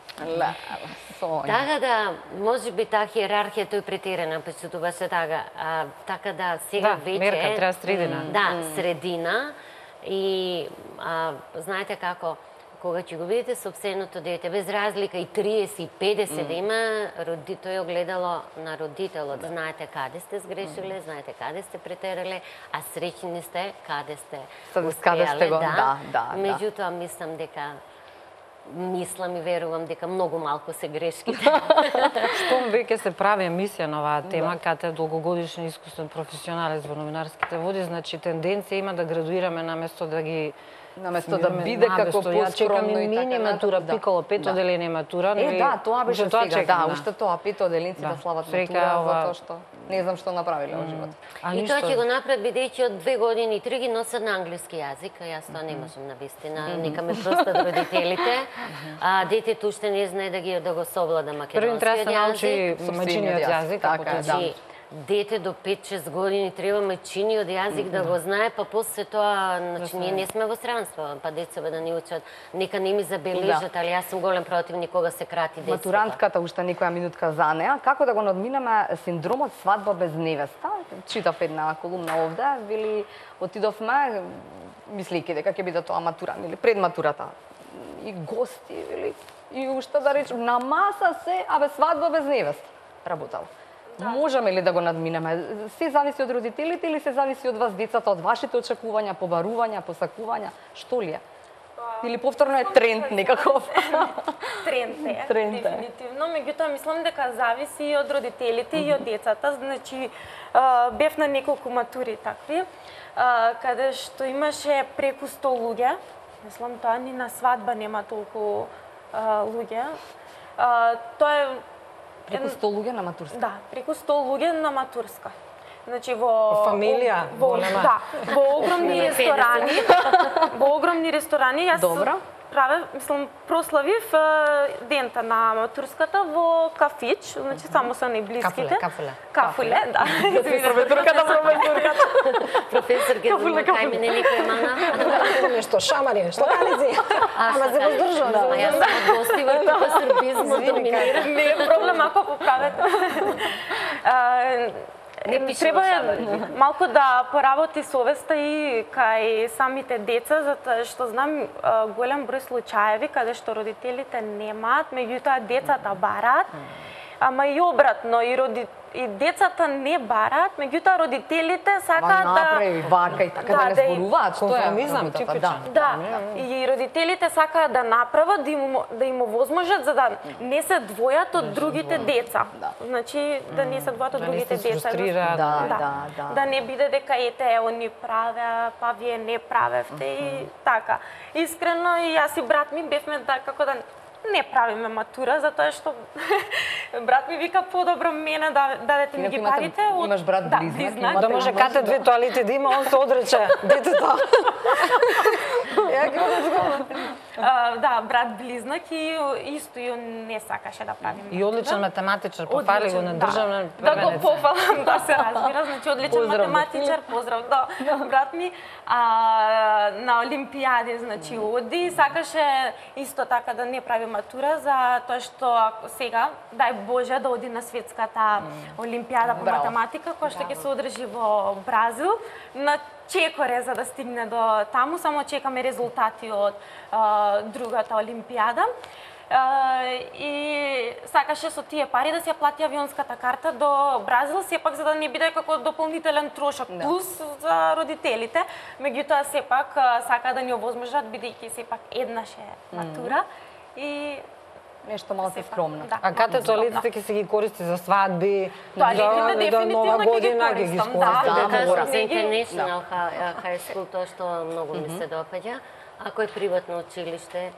C: Така да, можеби таа хиерархија тој претерана, почитуваше така да сега веќе
B: мерка, треба средина.
C: Да, средина и знаете како, кога ќе го видите собственото дете, без разлика и 30 и 50 да има, тој огледало на родителот. Знаете каде сте сгрешиле, знаете каде сте претерале, а среќни сте каде сте успеале. Меѓутоа мислам дека мислам и верувам дека многу малку се грешките.
B: Штом веќе се прави емисија на оваа тема, каде долгогодишен искусен професионалец во новинарските води, значи тенденција има да градуираме наместо да ги
A: да биде како поскромно и така
B: матура, пикало, пето оделение матура.
A: Да, тоа беше сега, да, уште тоа, пето оделенци да слават матура, затоа што не знам што направиле во живот.
C: И тоа ќе го направат бидејќи од 2 години и 3 ги носат на англиски јазик, а јас тоа не можам навистина, нека ме простат родителите. Детето уште не знае да го совлада македонскиот јазик.
B: Првин треба да научи мајчиниот јазик,
C: така дете до 5-6 години треба мајчиниот јазик да го знае, па после тоа, значи ние не сме во странство, па децата да ни учат, нека не ми забележат, али јас сум голем противник кога се крати децата.
A: Матурантката уште некоја минутка за неа, како да го надминеме синдромот свадба без невеста? Читав една колумна овде, вели отидовме мислејќи дека ќе биде тоа матуран или пред матурата. И гости, вели, и уште да речем на маса се, свадба без невеста работала. Можеме ли да го надминеме? Се зависи од родителите или се зависи од вас децата, од вашите очекувања, побарувања, посакувања? Што ли е? Или повторно е тренд некаков?
D: Тренд е, дефинитивно. Меѓутоа, мислам дека зависи и од родителите и од децата. Значи, бев на неколку матури такви, каде што имаше преку 100 луѓе. Мислам, тоа ни на свадба нема толку луѓе. Тоа е
A: преку 100 луѓе на матурска?
D: Да, преку 100 луѓе на матурска. Значи во
B: фамилија,
D: во огромни ресторани, јас правев, мислам, прославив дента на матурската во кафич, значи само со најблиските. Кафуле, да.
C: Професорка, кај мене некој мана.
B: Нешто шамари, што калици. Ама се воздржувам.
C: Јас сум гостива, тука србизмот доминира.
D: Не е проблем ако поправете. Треба малку да поработи совеста и кај самите деца, затоа што знам голем број случаеви каде што родителите немаат, меѓутоа децата бараат, ама и обратно, и децата не бараат, меѓутоа родителите сакаат да
A: направи вака и така да не зборуваат, што е
B: конформизам типичен.
D: Да, и родителите сакаат да направат, да им овозможат за да не се двојат од другите деца. Значи да не се двојат од другите деца. Да не биде дека ете они правеа, па вие не правевте и така. Искрено и јас и брат ми бевме да како да не правиме матура, затоа што брат ми вика подобро мене да дадете ми ги парите.
A: Имаш брат близнак.
B: Да може кате две тоалети да има, он се одрече детето.
D: Да, брат близнак и исто и не сакаше да правиме.
B: И одличен математичар, пофали го на државна
D: првенец. Да го пофалам, да се разбира, значи одличен математичар, поздрав, да, брат ми. На олимпијади, значи оди, сакаше исто така да не прави матура, за тоа што сега, дај Боже, да оди на светската олимпијада по математика, која што ќе се одржи во Бразил, на чекоре за да стигне до таму, само чекаме резултати од другата олимпијада. И сакаше со тие пари да си ја плати авионската карта до Бразил, сепак за да не биде како дополнителен трошок, плюс за родителите. Меѓутоа сепак сака да ни овозможат, бидејќи сепак еднаш е матура и
A: нешто малку скромно.
B: А кате тоалетите ќе се ги користи за свадби,
D: за нова година
B: ќе ги
C: користам. Да, за International High School, тоа што многу ми се допаѓа. Ако е приватно училиште,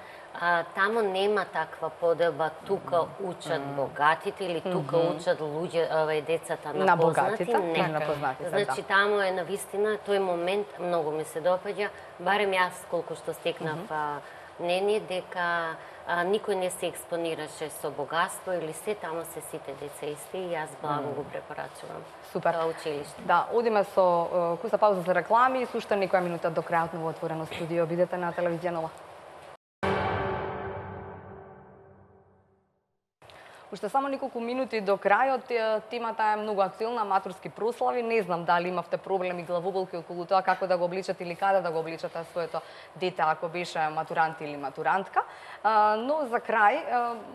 C: тамо нема таква поделба, тука учат богатите или тука учат луѓе, децата на познати. Не, значи тамо е навистина, тој момент многу ми се допаѓа, барем јас колку што стекнав мнение дека никој не се експонираше со богатство или се, тамо се сите деца исти и јас благо го препорачувам.
A: Супер.
C: Тоа училиште.
A: Да, одиме со куса пауза за реклами и слушате некоја минута до крајот на отворено студио. Бидете на телевизија Нова. Уште само неколку минути до крајот, темата е многу актуелна, матурски прослави. Не знам дали имавте проблеми, главоболки околу тоа како да го обличате или каде да го обличате своето дете ако беше матурант или матурантка. Но за крај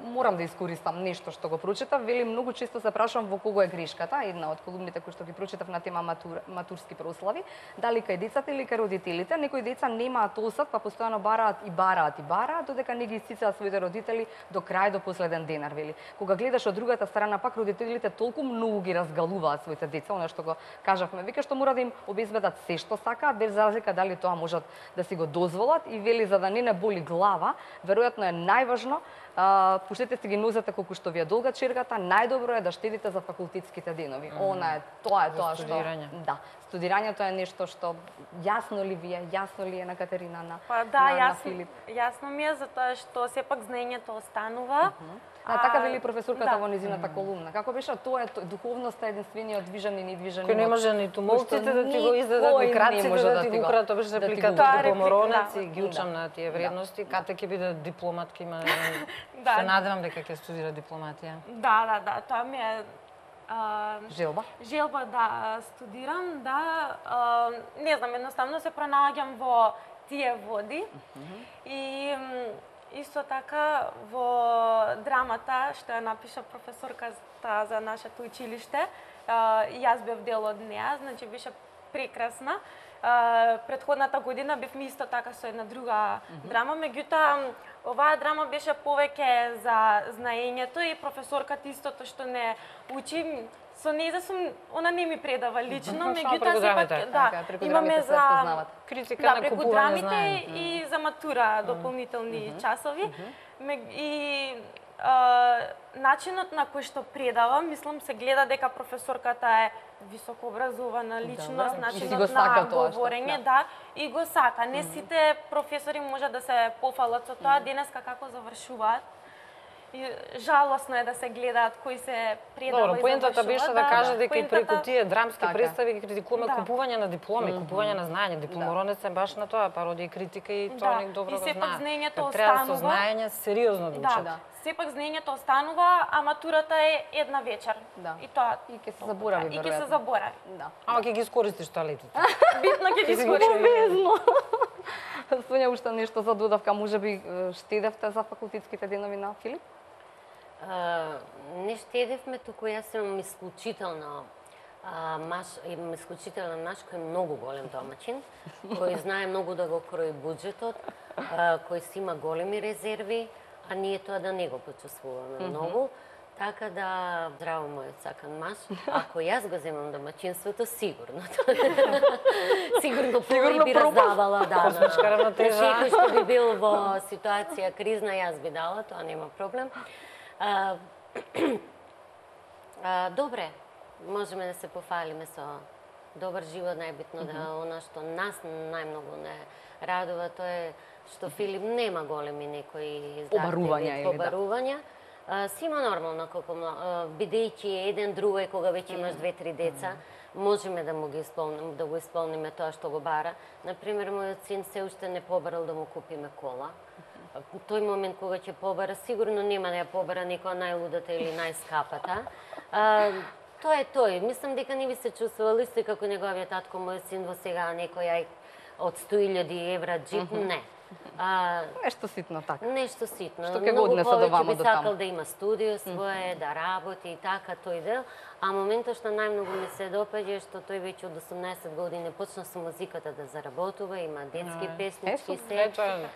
A: морам да искористам нешто што го прочитав. Вели, многу често се прашувам во кого е грешката, една од колумните кои што ги прочитав на тема матурски прослави, дали кај децата или кај родителите. Некои деца немаат осет, па постојано бараат, додека не ги истицаат своите родители до крај, до последен денар, вели. Кога гледаш од другата страна, пак родителите толку многу ги разгалуваат своите деца, она што го кажавме, вика што мора да им обезбедат се што сакаат, без разлика дали тоа можат да си го дозволат и вели за да не боли глава, веројатно е најважно, пуштете си ги нозете колку што ви е долга чергата, најдобро е да штедите за факултетските денови. Тоа е тоа што да, студирањето е нешто што јасно ли е на Катерина, на Филип?
D: Јасно ми е затоа што сепак знаењето останува.
A: Така вели професорката во низината колумна. Како беше тоа е духовноста единствениот движен и недвижен.
B: Кој не може ниту молците да ти го издадат, ни краците да ти го украдат, тоа беше репликата во Моронец и ги учам на тие вредности. Кате ќе биде дипломат, ќе има се надевам дека ќе студира дипломатија.
D: Да, тоа ми е
A: желба
D: да студирам, не знам, едноставно се пронаоѓам во тие води и исто така во драмата што ја напиша професорката за нашето училиште, јас бев дел од неа, значи беше прекрасна. Предходната година бевме исто така со една друга драма, меѓутоа оваа драма беше повеќе за знаењето и професорката истото што не учи, со неја она не ми предава лично, меѓутоа сепак имаме за
B: критика на купување знаење
D: и за матура дополнителни часови и начинот на кој што предава, мислам се гледа дека професорката е високо образована личност, начинот на говорење, и го сака. Не сите професори можат да се пофалат со тоа денеска како завршуваат. И жалосно е да се гледаат кои се предава и завршуваат.
B: Поентата беше да каже дека и преку тие драмски представи ги критикуваме купување на дипломи, купување на знаење. Дипломоронец е баш на тоа, пародија и критика и тоа ник добро го знае.
D: И сепак знаењето останува.
B: Треба со знаење сериозно да учат.
D: Сепак знаењето останува, а матурата е една вечер. И тоа
A: и ќе се заборави веројатно.
D: И ќе се заборави.
B: Ама ќе ги искористиш тоалетите.
D: Битно ќе ги искористиш.
A: Сонја, уште нешто за додавка, можеби штедевте за факултетските денови на Филип?
C: Не штедевме, туку јас имам исклучителен маш кој е многу голем домаќин, кој знае многу да го крои буџетот, кој си има големи резерви, а ние тоа да не го почувствуваме многу. Така да, здраво мојот сакан маш, ако јас го земам домаќинството, сигурно. Сигурно пола би раздавала, да.
B: Космичка равнотежа.
C: Секој што би бил во ситуација кризна, јас би дала, тоа нема проблем. Добре, можеме да се пофалиме со добар живот, најбитно да она што нас најмногу не радува, тоа е што Филип нема големи некои побарувања. Си има нормално, бидејќи еден друг кога веќе имаш 2-3 деца, можеме да го исполниме тоа што го бара. Например, мојот син се уште не побарал да му купиме кола. Тој момент кога ќе побара, сигурно нема да ја побара некоја најлудата или најскапата. Тоа е тој. Мислам дека не би се чувствувал исто како неговиот татко, мојот син во сега некој од 100.000 евра джип, не.
A: Нешто ситно така.
C: Нешто ситно.
A: Што ќе го однесе до вама до таму.
C: Би сакал да има студио свое, да работи и така тој дел. А моментот што најмногу ми се допаѓа е што тој веќе од 18 години почна со музиката да заработува, има детски песнички,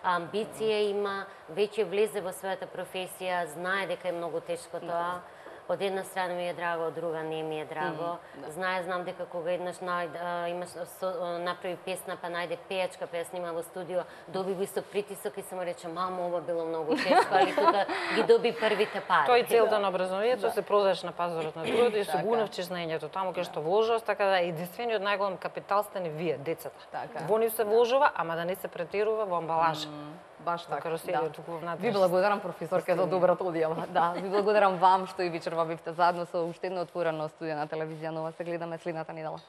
C: амбиција има, веќе влезе во својата професија, знае дека е многу тешко тоа. Од една страна ми е драго, од друга не ми е драго. Знам дека кога еднаш направи песна, па најде пејачка, па ја снима во студио, доби висок притисок и се му рече, мамо, ова било многу тешко, али тука ги доби првите пари.
B: Тој целта на образованието се продадеш на пазарот на трудот и се гунавчиш знаењето таму кај што вложуваш, така да единствениот најголем капитал сте не вие, децата. Во нив се вложува, ама да не се претерува во амбалажа.
A: Баш така.
B: Ви
A: благодарам, професорке, за добрата одјава. Да, ви благодарам вам што и вечерва бевте заедно со уште едно отворено студио на телевизија Нова. Се гледаме следната недела.